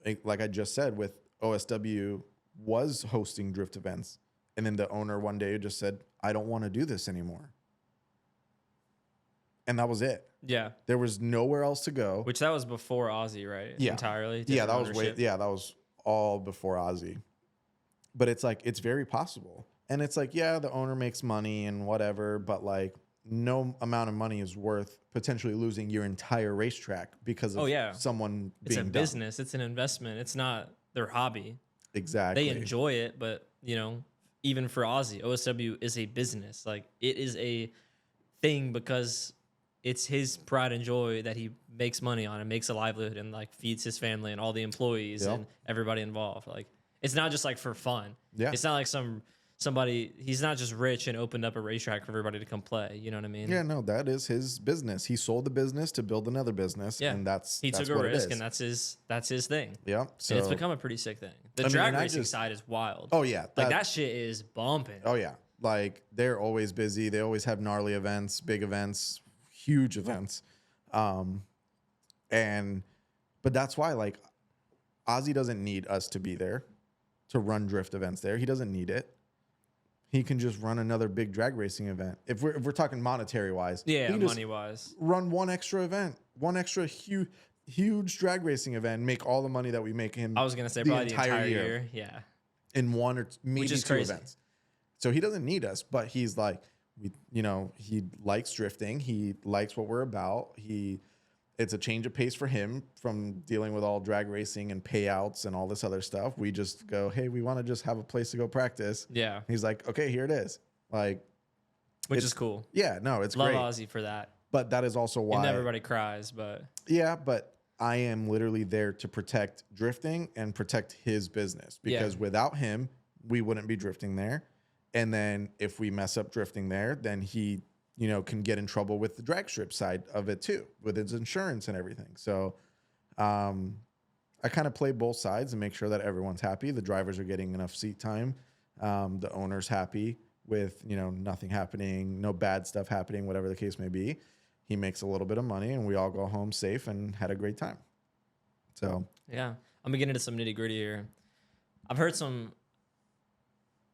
I just said, with OSW was hosting drift events. And then the owner one day just said, I don't want to do this anymore. And that was it. Yeah. There was nowhere else to go. Which that was before Aussie, right? Yeah. Entirely. Yeah, that Different was ownership. that was all before Aussie. But it's like, it's very possible. And it's like, yeah, the owner makes money and whatever, but like no amount of money is worth potentially losing your entire racetrack because of someone It's being a business. It's an investment. It's not their hobby. Exactly. They enjoy it, but you know, even for Aussie, OSW is a business. Like it is a thing because it's his pride and joy that he makes money on and makes a livelihood and like feeds his family and all the employees and everybody involved. Like it's not just like for fun. Yeah. It's not like somebody, he's not just rich and opened up a racetrack for everybody to come play. You know what I mean? Yeah, no, that is his business. He sold the business to build another business. Yeah. And he that's took a what risk, it is. and that's his thing. Yeah. So And it's become a pretty sick thing. The drag racing side is wild. Oh yeah. Like that shit is bumping. Oh yeah. Like they're always busy. They always have gnarly events, big events, huge events. But that's why like Ozzy doesn't need us to be there to run drift events there. He doesn't need it. He can just run another big drag racing event. If we're talking monetary wise, Yeah, he can money wise. run one extra event, one extra huge drag racing event, and make all the money that we make in I was gonna say probably the entire year. Yeah. in one or maybe two crazy. events. So he doesn't need us, but he's like, he likes drifting. He likes what we're about. It's a change of pace for him from dealing with all drag racing and payouts and all this other stuff. We just go, hey, we want to just have a place to go practice. Yeah. He's like, okay, here it is. Like, Which is cool. Yeah, no, it's Love great. Ozzy for that. But that is also why And everybody cries, but yeah, but I am literally there to protect drifting and protect his business, because without him, we wouldn't be drifting there. And then if we mess up drifting there, then he, can get in trouble with the drag strip side of it too, with his insurance and everything. So I kind of play both sides and make sure that everyone's happy. The drivers are getting enough seat time. The owner's happy with, nothing happening, no bad stuff happening, whatever the case may be. He makes a little bit of money and we all go home safe and had a great time. So, yeah, I'm gonna get into some nitty gritty here. I've heard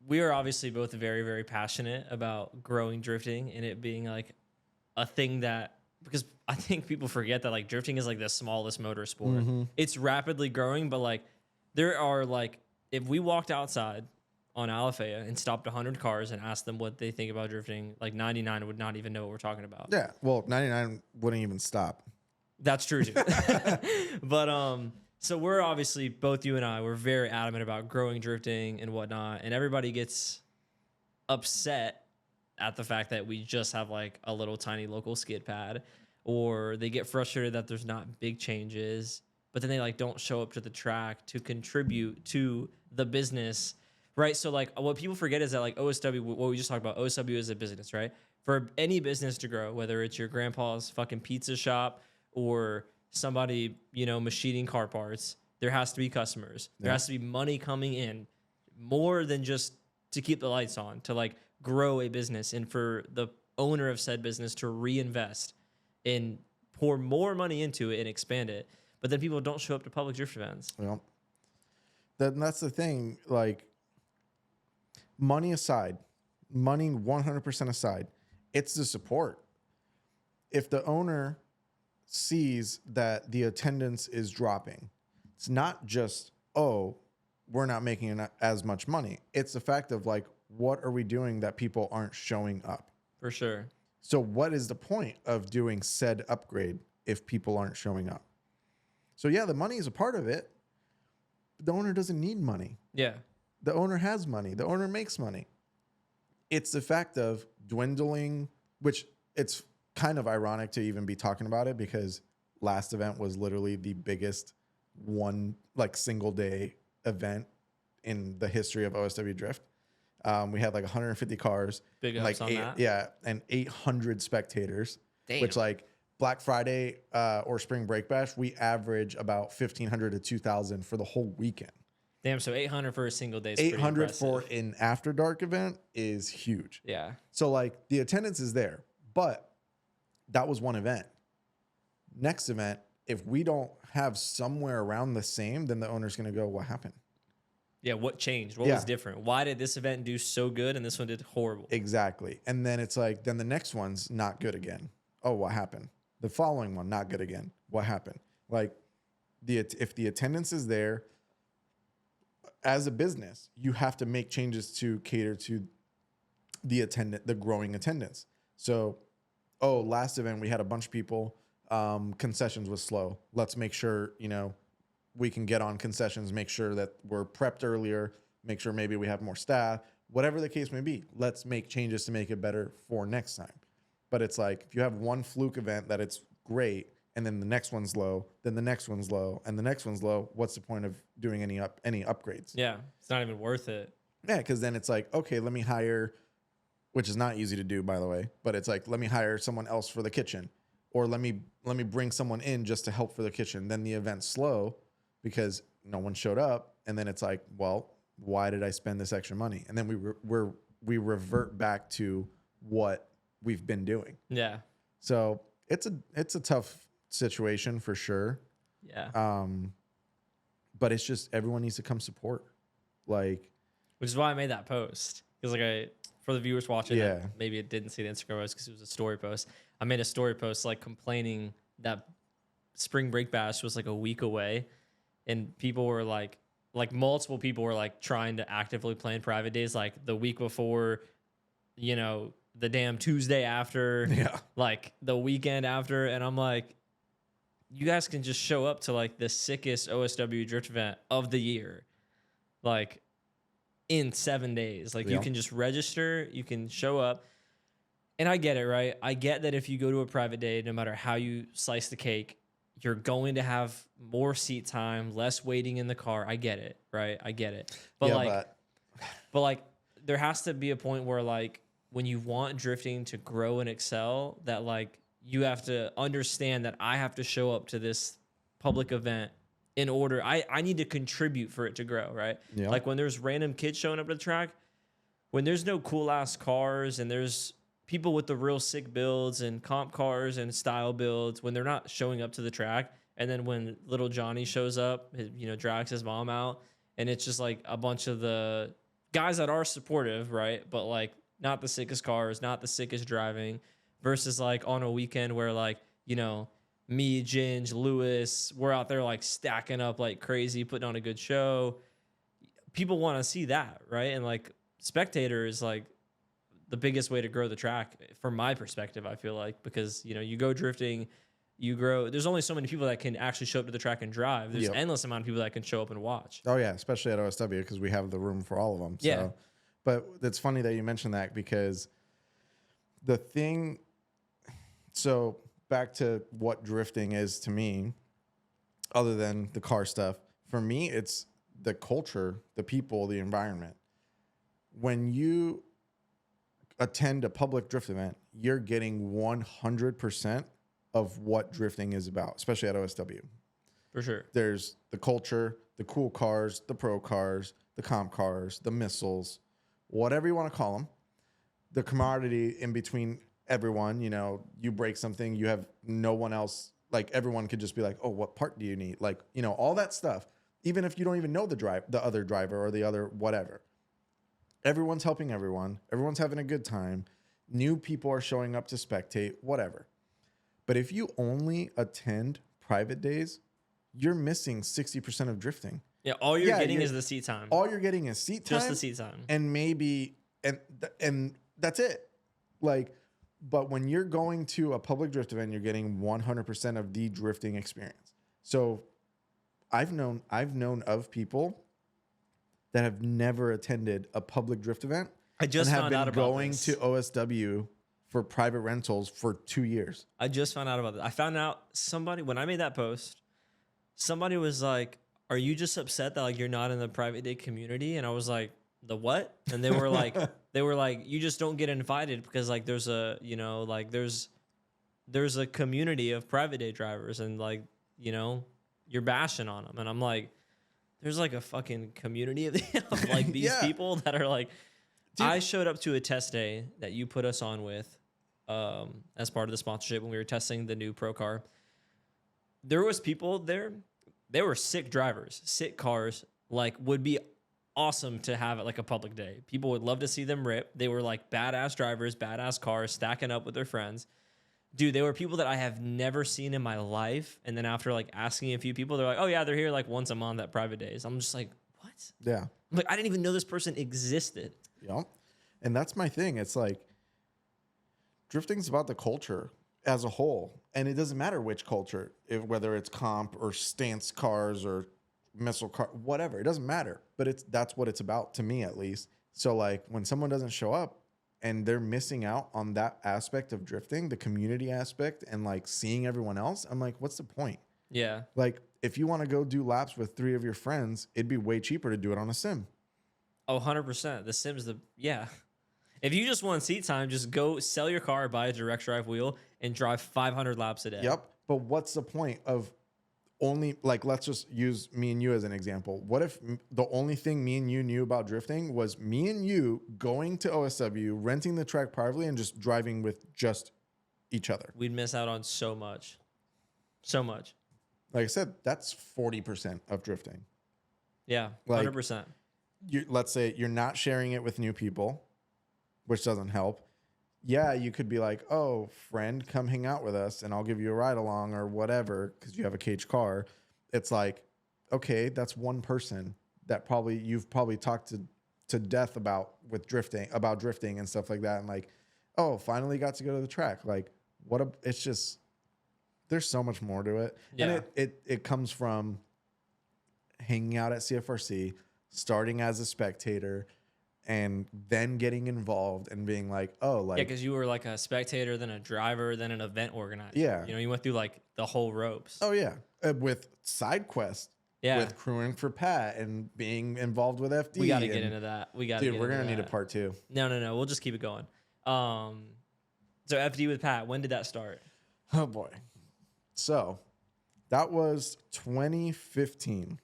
we are obviously both very, very passionate about growing drifting and it being like a thing because I think people forget that like drifting is like the smallest motorsport. Mm-hmm. It's rapidly growing, but like there are like, if we walked outside on Alafaya and stopped 100 cars and asked them what they think about drifting, like 99 would not even know what we're talking about. yeah, well, 99 wouldn't even stop. That's true too. But so we're obviously, both you and I, we're very adamant about growing drifting and whatnot, and everybody gets upset at the fact that we just have like a little tiny local skid pad, or they get frustrated that there's not big changes, but then they like don't show up to the track to contribute to the business, right? So like what people forget is that like OSW, what we just talked about, OSW is a business, right? For any business to grow, whether it's your grandpa's fucking pizza shop or somebody, machining car parts, there has to be customers. There has to be money coming in, more than just to keep the lights on, to like grow a business, and for the owner of said business to reinvest and pour more money into it and expand it. But then people don't show up to public drift events. Well, that's the thing. Like, money aside, money 100% aside, it's the support. If the owner sees that the attendance is dropping, it's not just, oh, we're not making as much money. It's the fact of like, what are we doing that people aren't showing up? For sure. So what is the point of doing said upgrade if people aren't showing up? So yeah, the money is a part of it. But the owner doesn't need money. Yeah. The owner has money. The owner makes money. It's the fact of dwindling, which it's kind of ironic to even be talking about it because last event was literally the biggest one like single day event in the history of OSW Drift. We had like 150 cars, Big like ups on that. yeah, and 800 spectators. Damn. Which like Black Friday or Spring Break Bash, we average about 1,500 to 2,000 for the whole weekend. Damn, so 800 for a single day is 800 pretty for impressive. an after dark event is huge. Yeah. So like the attendance is there, but that was one event. Next event, if we don't have somewhere around the same, then the owner's going to go, what happened? Yeah, what changed? What Yeah. was different? Why did this event do so good and this one did horrible? Exactly. And then it's like, then the next one's not good again. Oh, what happened? The following one, not good again. What happened? Like if the attendance is there, as a business, you have to make changes to cater to the growing attendance. So, oh, last event we had a bunch of people. Concessions was slow. Let's make sure, we can get on concessions, make sure that we're prepped earlier, make sure maybe we have more staff, whatever the case may be. Let's make changes to make it better for next time. But it's like, if you have one fluke event that it's great, and then the next one's low, then the next one's low, and the next one's low, what's the point of doing any upgrades? Yeah, it's not even worth it. Yeah, because then it's like, okay, let me hire, which is not easy to do, by the way, but it's like, let me hire someone else for the kitchen, or let me bring someone in just to help for the kitchen. Then the event's slow because no one showed up, and then it's like, well, why did I spend this extra money? And then we revert back to what we've been doing. Yeah. So it's a tough situation for sure. Yeah. But it's just everyone needs to come support. Like, Which is why I made that post. Because for the viewers watching, Yeah. that maybe it didn't see the Instagram post because it was a story post. I made a story post like complaining that Spring Break Bash was like a week away, and people were like multiple people were like trying to actively plan private days like the week before, the damn Tuesday after, yeah, like the weekend after, and I'm like, you guys can just show up to like the sickest OSW Drift event of the year, like in 7 days. Like you Yeah. can just register, you can show up. And I get it, right? I get that if you go to a private day, no matter how you slice the cake, you're going to have more seat time, less waiting in the car. I get it, right? I get it. But yeah, but like there has to be a point where like when you want drifting to grow and excel, that like you have to understand that I have to show up to this public event in order. I need to contribute for it to grow, right? Yeah. Like when there's random kids showing up to the track, when there's no cool ass cars and there's people with the real sick builds and comp cars and style builds, when they're not showing up to the track, and then when little Johnny shows up, drags his mom out, and it's just like a bunch of the guys that are supportive, right? But like not the sickest cars, not the sickest driving, versus like on a weekend where like, me, Ginge, Lewis, we're out there like stacking up like crazy, putting on a good show. People want to see that, right? And like spectators, like the biggest way to grow the track from my perspective, I feel like, because, you go drifting, you grow. There's only so many people that can actually show up to the track and drive. There's Yep. endless amount of people that can show up and watch. Oh yeah, especially at OSW because we have the room for all of them. Yeah. So. But it's funny that you mentioned that because the thing. So back to what drifting is to me, other than the car stuff, for me it's the culture, the people, the environment. When you attend a public drift event, you're getting 100% of what drifting is about, especially at OSW. For sure. There's the culture, the cool cars, the pro cars, the comp cars, the missiles, whatever you want to call them, the camaraderie in between everyone, you break something, you have no one else, like everyone could just be like, oh, what part do you need? Like, all that stuff. Even if you don't even know the other driver or the other whatever. Everyone's helping everyone. Everyone's having a good time. New people are showing up to spectate, whatever. But if you only attend private days, you're missing 60% of drifting. Yeah, all you're getting is the seat time. All you're getting is seat time. Just the seat time. And maybe, and that's it. Like, but when you're going to a public drift event, you're getting 100% of the drifting experience. So I've known of people that have never attended a public drift event. I just and have found been out about going this. to OSW for private rentals for 2 years. I just found out about this. I found out when I made that post, somebody was like, "Are you just upset that like you're not in the private day community?" And I was like, "The what?" And they were like, "You just don't get invited because like there's a there's a community of private day drivers and like you're bashing on them." And I'm like, there's like a fucking community of like these people that are like. Dude. I showed up to a test day that you put us on with as part of the sponsorship when we were testing the new Pro car. There was people there. They were sick drivers, sick cars, like would be awesome to have at like a public day. People would love to see them rip. They were like badass drivers, badass cars, stacking up with their friends. Dude, they were people that I have never seen in my life. And then after like asking a few people, they're like, oh yeah, they're here like once a month at private days. I'm just like, what? Yeah. I'm like, I didn't even know this person existed. Yeah. And that's my thing. It's like drifting's about the culture as a whole. And it doesn't matter which culture, whether it's comp or stance cars or missile car, whatever. It doesn't matter. But that's what it's about to me, at least. So like when someone doesn't show up and they're missing out on that aspect of drifting, the community aspect and like seeing everyone else, I'm like, what's the point? Yeah. Like if you want to go do laps with 3 of your friends, it'd be way cheaper to do it on a sim. Oh, 100%. The sim's yeah. If you just want seat time, just go sell your car, buy a direct drive wheel, and drive 500 laps a day. Yep. But what's the point of only, like, let's just use me and you as an example. What if the only thing me and you knew about drifting was me and you going to OSW, renting the track privately, and just driving with just each other? We'd miss out on so much. So much. Like I said, that's 40% of drifting. Yeah, like, 100%. Let's say you're not sharing it with new people, which doesn't help. Yeah, you could be like, oh, friend, come hang out with us and I'll give you a ride along or whatever because you have a cage car. It's like, okay, that's one person that you've probably talked to death about drifting and stuff like that. And like, oh, finally got to go to the track. Like, it's just, there's so much more to it. Yeah. And it comes from hanging out at CFRC, starting as a spectator, and then getting involved and being like, oh, like... Yeah, because you were like a spectator, then a driver, then an event organizer. Yeah. You went through like the whole ropes. Oh, yeah. With side quests. Yeah. With crewing for Pat and being involved with FD. We got to get into that. Dude, we're going to need a part 2. No. We'll just keep it going. So FD with Pat, when did that start? Oh, boy. So that was 2015.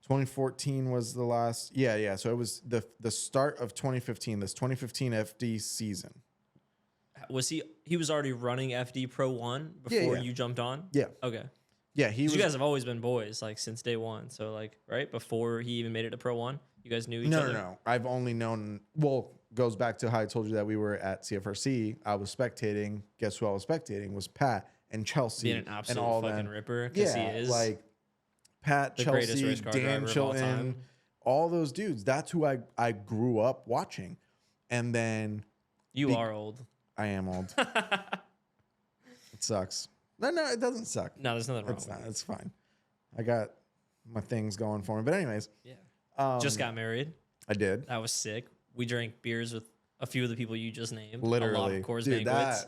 2014 was the last. Yeah. So it was the start of 2015. This 2015 FD season. Was he was already running FD Pro 1 before you jumped on? Yeah. Okay. Yeah, you guys have always been boys like since day one. So like right before he even made it to Pro 1, you guys knew each other. No. I've only known. Well, goes back to how I told you that we were at CFRC. I was spectating. Guess who I was spectating was Pat and Chelsea. Being an absolute and all fucking them. ripper. Yeah, he is like. Pat, Chelsea, Dan Chilton, all those dudes. That's who I grew up watching. And then... You are old. I am old. It sucks. No, it doesn't suck. No, there's nothing wrong with it. It's fine. I got my things going for me. But anyways. Yeah. Just got married. I did. That was sick. We drank beers with a few of the people you just named. Literally. A lot of Coors banquets.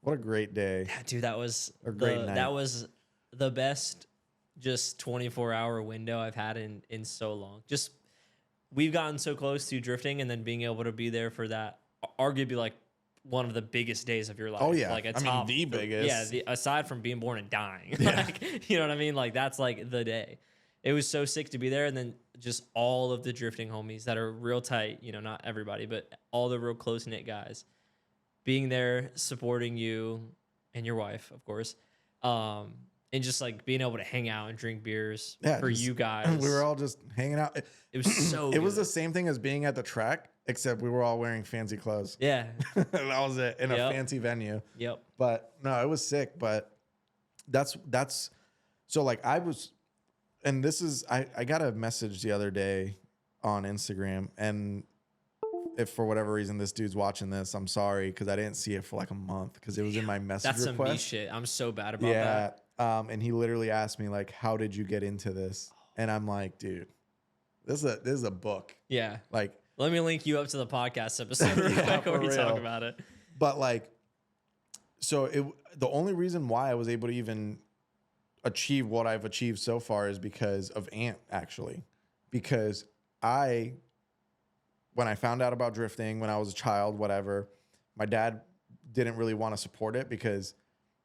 What a great day. Yeah, dude, that was a great night. That was the best... just 24-hour window I've had in so long. Just we've gotten so close to drifting and then being able to be there for that arguably like one of the biggest days of your life. Oh yeah, like the biggest. Yeah, aside from being born and dying. Yeah. Like, you know what I mean? Like that's like the day. it was so sick to be there, and then just all of the drifting homies that are real tight. You know, not everybody, but all the real close knit guys being there, supporting you and your wife, of course, and just like being able to hang out and drink beers Yeah, for just, you we were guys. all just hanging out. It was so It was the good. same thing as being at the track, except we were all wearing fancy clothes. Yeah. That was it, in a Yep. fancy venue. Yep. But no, it was sick. But that's so like I was, and this is I got a message the other day on Instagram, and if for whatever reason this dude's watching this, I'm sorry because I didn't see it for like a month because it was in my message That's some me request. shit. I'm so bad about Yeah. that. And he literally asked me like, "How did you get into this?" And I'm like, "Dude, this is a book." Yeah. Like, Let me link you up to the podcast episode real Yeah, quick where for we talk real. about it. but like, so the only reason why I was able to even achieve what I've achieved so far is because of Ant, actually, because when I found out about drifting when I was a child, whatever, my dad didn't really want to support it because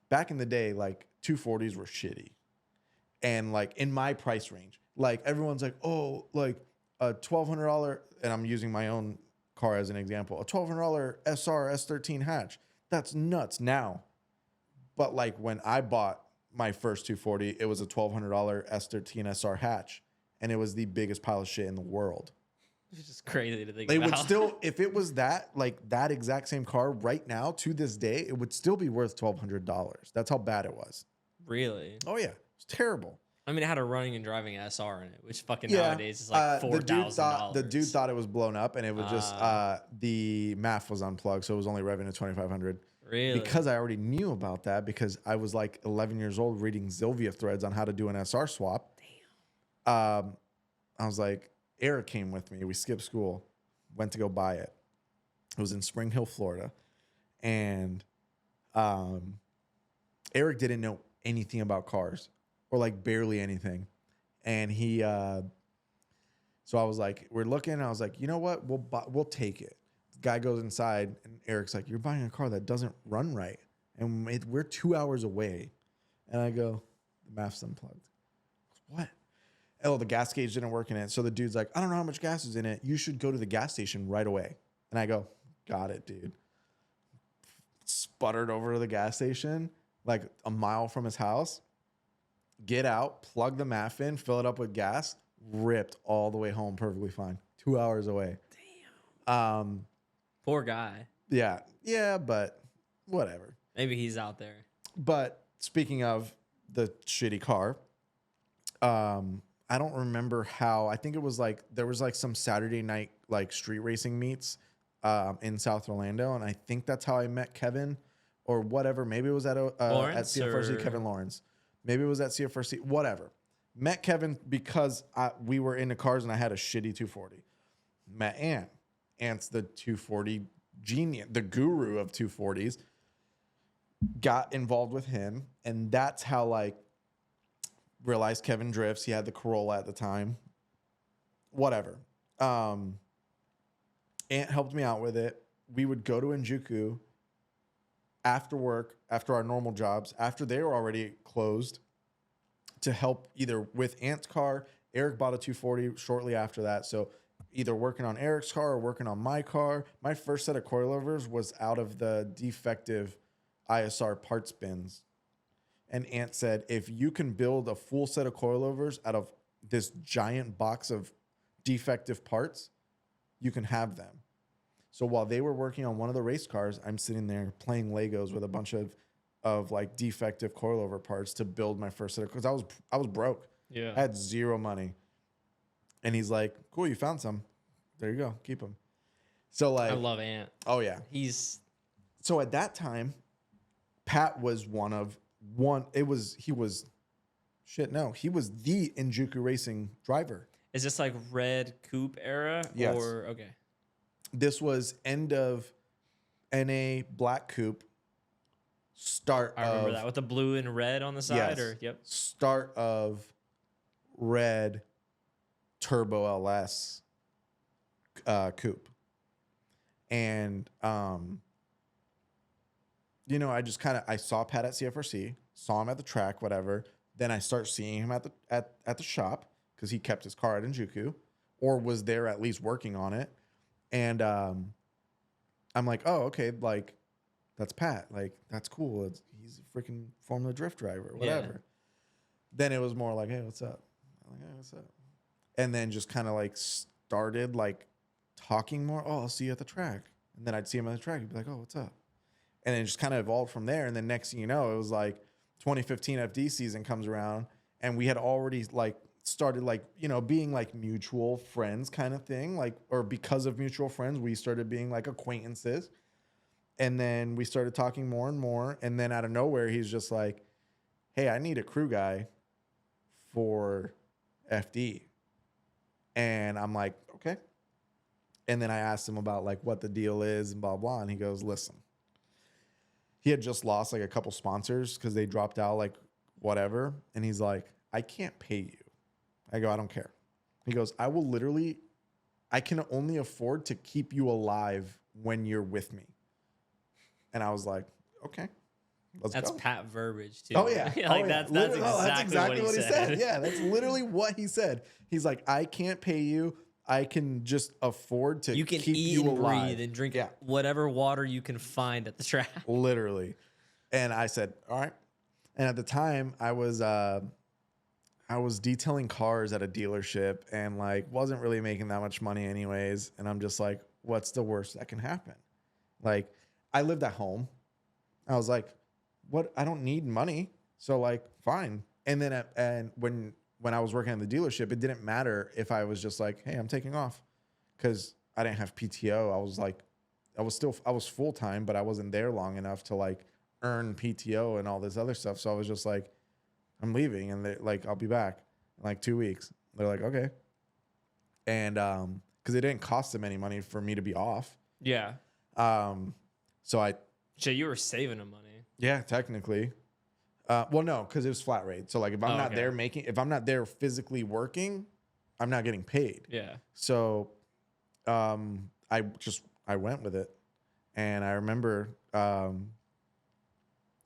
back in the day, like 240s were shitty. And like in my price range, like everyone's like, oh, like a $1,200, and I'm using my own car as an example, a $1,200 SR S13 hatch. That's nuts now. But like when I bought my first 240, it was a $1,200 S13 SR hatch, and it was the biggest pile of shit in the world. It's just crazy to think They about. would still, if it was that, like that exact same car right now to this day, it would still be worth $1,200. That's how bad it was. Really? Oh yeah, it's terrible. I mean, it had a running and driving SR in it, which fucking Yeah. nowadays is like $4,000. The dude thought it was blown up, and it was just the MAF was unplugged, so it was only revving to 2,500. Really? Because I already knew about that because I was like 11 years old reading Zilvia threads on how to do an SR swap. Damn. I was like, Eric came with me. We skipped school, went to go buy it. It was in Spring Hill, Florida, and Eric didn't know anything about cars or like barely anything, and he. So I was like, we're looking. And I was like, you know what? We'll take it. The guy goes inside, and Eric's like, you're buying a car that doesn't run right, and we're 2 hours away. And I go, the MAF's unplugged. What? Oh, the gas gauge didn't work in it. So the dude's like, I don't know how much gas is in it. You should go to the gas station right away. And I go, got it, dude. Sputtered over to the gas station, like a mile from his house. Get out, plug the MAF in, fill it up with gas, ripped all the way home perfectly fine. 2 hours away. Damn. Poor guy. Yeah, but whatever. Maybe he's out there. But speaking of the shitty car, I don't remember how. I think it was like there was like some Saturday night like street racing meets in South Orlando, and I think that's how I met Kevin or whatever. Maybe it was at CFRC, or... Kevin Lawrence. Maybe it was at CFRC, whatever. Met Kevin because we were into cars and I had a shitty 240. Met Ant. Ant's the 240 genius, the guru of 240s. Got involved with him, and that's how like realized Kevin drifts. He had the Corolla at the time. Whatever. Ant helped me out with it. We would go to Injuku after work, after our normal jobs, after they were already closed, to help either with Ant's car. Eric bought a 240 shortly after that. So either working on Eric's car or working on my car. My first set of coilovers was out of the defective ISR parts bins. And Ant said, if you can build a full set of coilovers out of this giant box of defective parts, you can have them. So while they were working on one of the race cars, I'm sitting there playing Legos with a bunch of like defective coilover parts to build my first set of, because I was broke. Yeah. I had zero money. And he's like, cool, you found some. There you go. Keep them. So like, I love Ant. oh yeah. So at that time, Pat was he was the Injuku racing driver. Is this like red coupe era? Yes. Or okay. This was end of NA black coupe. I remember that with the blue and red on the side. Yes. Or yep. Start of red turbo LS coupe. And I saw Pat at CFRC, saw him at the track, whatever. Then I start seeing him at the shop. because he kept his car at Shinjuku or was there at least working on it. And I'm like, oh, okay, like that's Pat. Like that's cool. He's a freaking Formula Drift driver, whatever. Yeah. Then it was more like, hey, what's up? I'm like, hey, what's up? And then just kind of like started like talking more. Oh, I'll see you at the track. And then I'd see him at the track. He'd be like, oh, what's up? And then it just kind of evolved from there. And then next thing you know, it was like 2015 FD season comes around, and we had already like started like, you know, being like mutual friends kind of thing. Like, or because of mutual friends, we started being like acquaintances. And then we started talking more and more. And then out of nowhere, he's just like, hey, I need a crew guy for FD. And I'm like, okay. And then I asked him about like what the deal is and blah, blah. And he goes, listen, he had just lost like a couple sponsors because they dropped out like whatever. And he's like, I can't pay you. I go, I don't care. He goes, I can only afford to keep you alive when you're with me. And I was like, okay, let's go. That's Pat verbiage too. Oh yeah. Like that's exactly what he said. Yeah, that's literally what he said. He's like, I can't pay you. I can just afford to You can keep eat you and alive. breathe and drink Yeah. whatever water you can find at the track. Literally. And I said, all right. And at the time I was detailing cars at a dealership and like wasn't really making that much money anyways. And I'm just like, what's the worst that can happen? Like I lived at home. I was like, what? I don't need money. So like, fine. And then when I was working at the dealership, it didn't matter if I was just like, hey, I'm taking off, because I didn't have PTO. I was full time, but I wasn't there long enough to like earn PTO and all this other stuff. So I was just like, I'm leaving, and they're like, I'll be back in like 2 weeks. They're like, okay. And because it didn't cost them any money for me to be off. Yeah. So You were saving them money. yeah, technically. Well, no, because it was flat rate. So like if I'm if I'm not there physically working, I'm not getting paid. Yeah. So I went with it. And I remember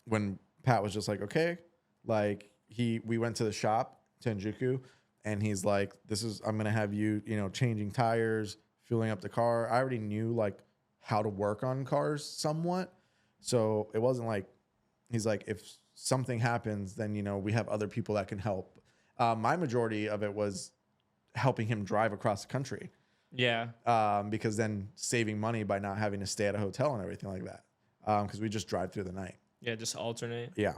when Pat was just like, okay, like we went to the shop, Tenjuku, and he's like, I'm going to have you, changing tires, fueling up the car. I already knew like how to work on cars somewhat. So it wasn't like, he's like, if something happens, then, we have other people that can help. My majority of it was helping him drive across the country. Yeah. Because then saving money by not having to stay at a hotel and everything like that. Because we just drive through the night. Yeah, just alternate. Yeah.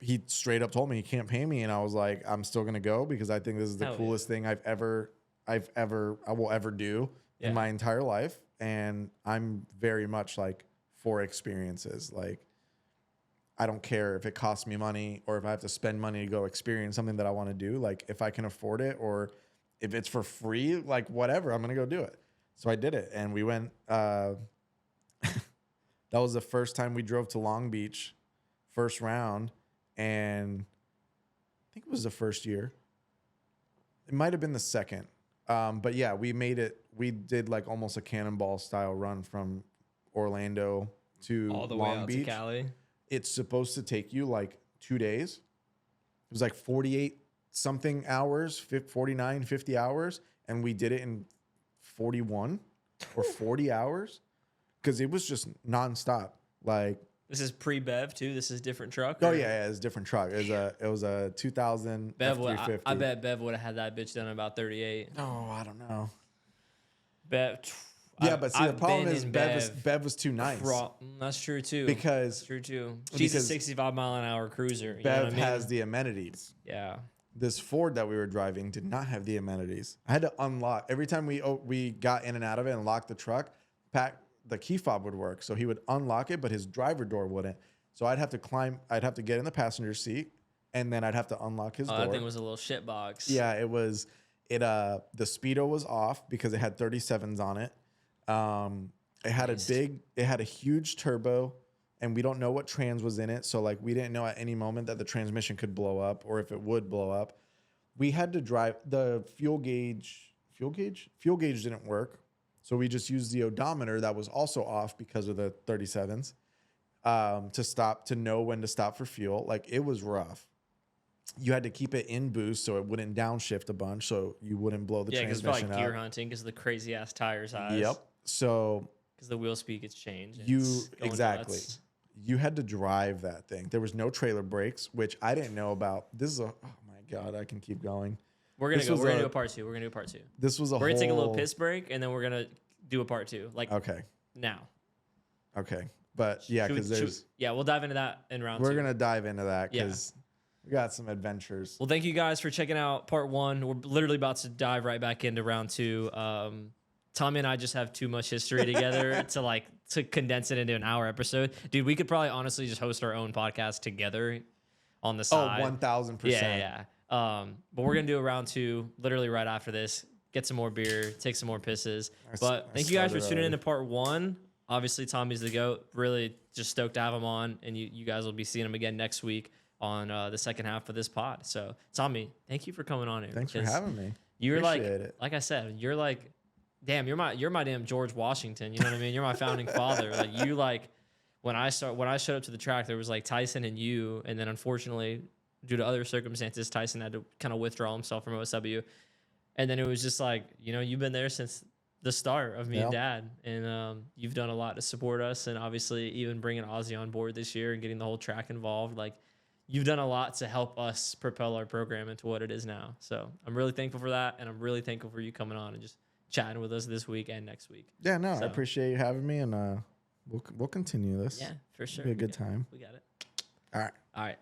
He straight up told me he can't pay me, and I was like, I'm still gonna go because I think this is the coolest thing I will ever do in my entire life. And I'm very much like for experiences. Like, I don't care if it costs me money or if I have to spend money to go experience something that I want to do. Like, if I can afford it or if it's for free, like whatever, I'm going to go do it. So I did it. And we went, that was the first time we drove to Long Beach, first round. And I think it was the first year. It might've been the second. But yeah, we made it. We did like almost a cannonball style run from Orlando to all the Long way out Beach. to Cali. It's supposed to take you like 2 days. It was like 48 something hours, 49, 50 hours. And we did it in 41 or 40 hours because it was just nonstop. Like, this is pre-Bev too. This is different truck. Oh yeah, it's a different truck. It was a 2000 F350. I bet Bev would have had that bitch done in about 38. Oh, I don't know. Bev. Yeah, but see, the problem is Bev was too nice. That's true too. Because she's a 65 mile an hour cruiser. You Bev has the amenities. Yeah. This Ford that we were driving did not have the amenities. I had to unlock every time we got in and out of it and locked the truck. The key fob would work, so he would unlock it, but his driver door wouldn't. So I'd have to get in the passenger seat, and then I'd have to unlock his door. That thing was a little shit box. Yeah, it was. The speedo was off because it had 37s on it. It had a huge turbo, and we don't know what trans was in it. So like we didn't know at any moment that the transmission could blow up or if it would blow up. We had to drive the fuel gauge didn't work. So we just used the odometer that was also off because of the 37s, to know when to stop for fuel. Like, it was rough. you had to keep it in boost so it wouldn't downshift a bunch, so you wouldn't blow the Yeah, because transmission like deer up. hunting, because of the crazy ass tire size. Yep. So Because the wheel speed gets changed. and you it's going exactly. nuts. You had to drive that thing. There was no trailer brakes, which I didn't know about. This is oh my God, I can keep going. We're gonna This go. was We're gonna a- do a part 2. We're gonna do a part 2. This was a We're gonna take a little whole- piss break, and then we're gonna do a part 2. Like Okay. now. Okay. But yeah, Should we- because should- there's yeah, we'll dive into that in round 2. we're gonna dive into that Yeah. because we got some adventures. Well, thank you guys for checking out part 1. We're literally about to dive right back into round 2. Tommy and I just have too much history together to condense it into an hour episode. Dude, we could probably honestly just host our own podcast together on the side. 1,000%. Yeah. But we're gonna do a round 2 literally right after this. Get some more beer, take some more pisses. But thank you guys for tuning into part 1. Obviously, Tommy's the GOAT. Really just stoked to have him on, and you guys will be seeing him again next week on the second half of this pod. So, Tommy, thank you for coming on here. Thanks for having me. You're Appreciate it. like I said, you're like, damn, you're my damn George Washington. You know what I mean? You're my founding father. Like you when I showed up to the track, there was like Tyson and you, and then unfortunately, due to other circumstances, Tyson had to kind of withdraw himself from OSW. And then it was just like, you've been there since the start of me and Dad, and you've done a lot to support us, and obviously even bringing Ozzy on board this year and getting the whole track involved. Like, you've done a lot to help us propel our program into what it is now. So I'm really thankful for that, and I'm really thankful for you coming on and just chatting with us this week and next week. Yeah, no, I appreciate you having me, and we'll continue this. Yeah, for sure. It'll be a good time. We got it. All right. All right.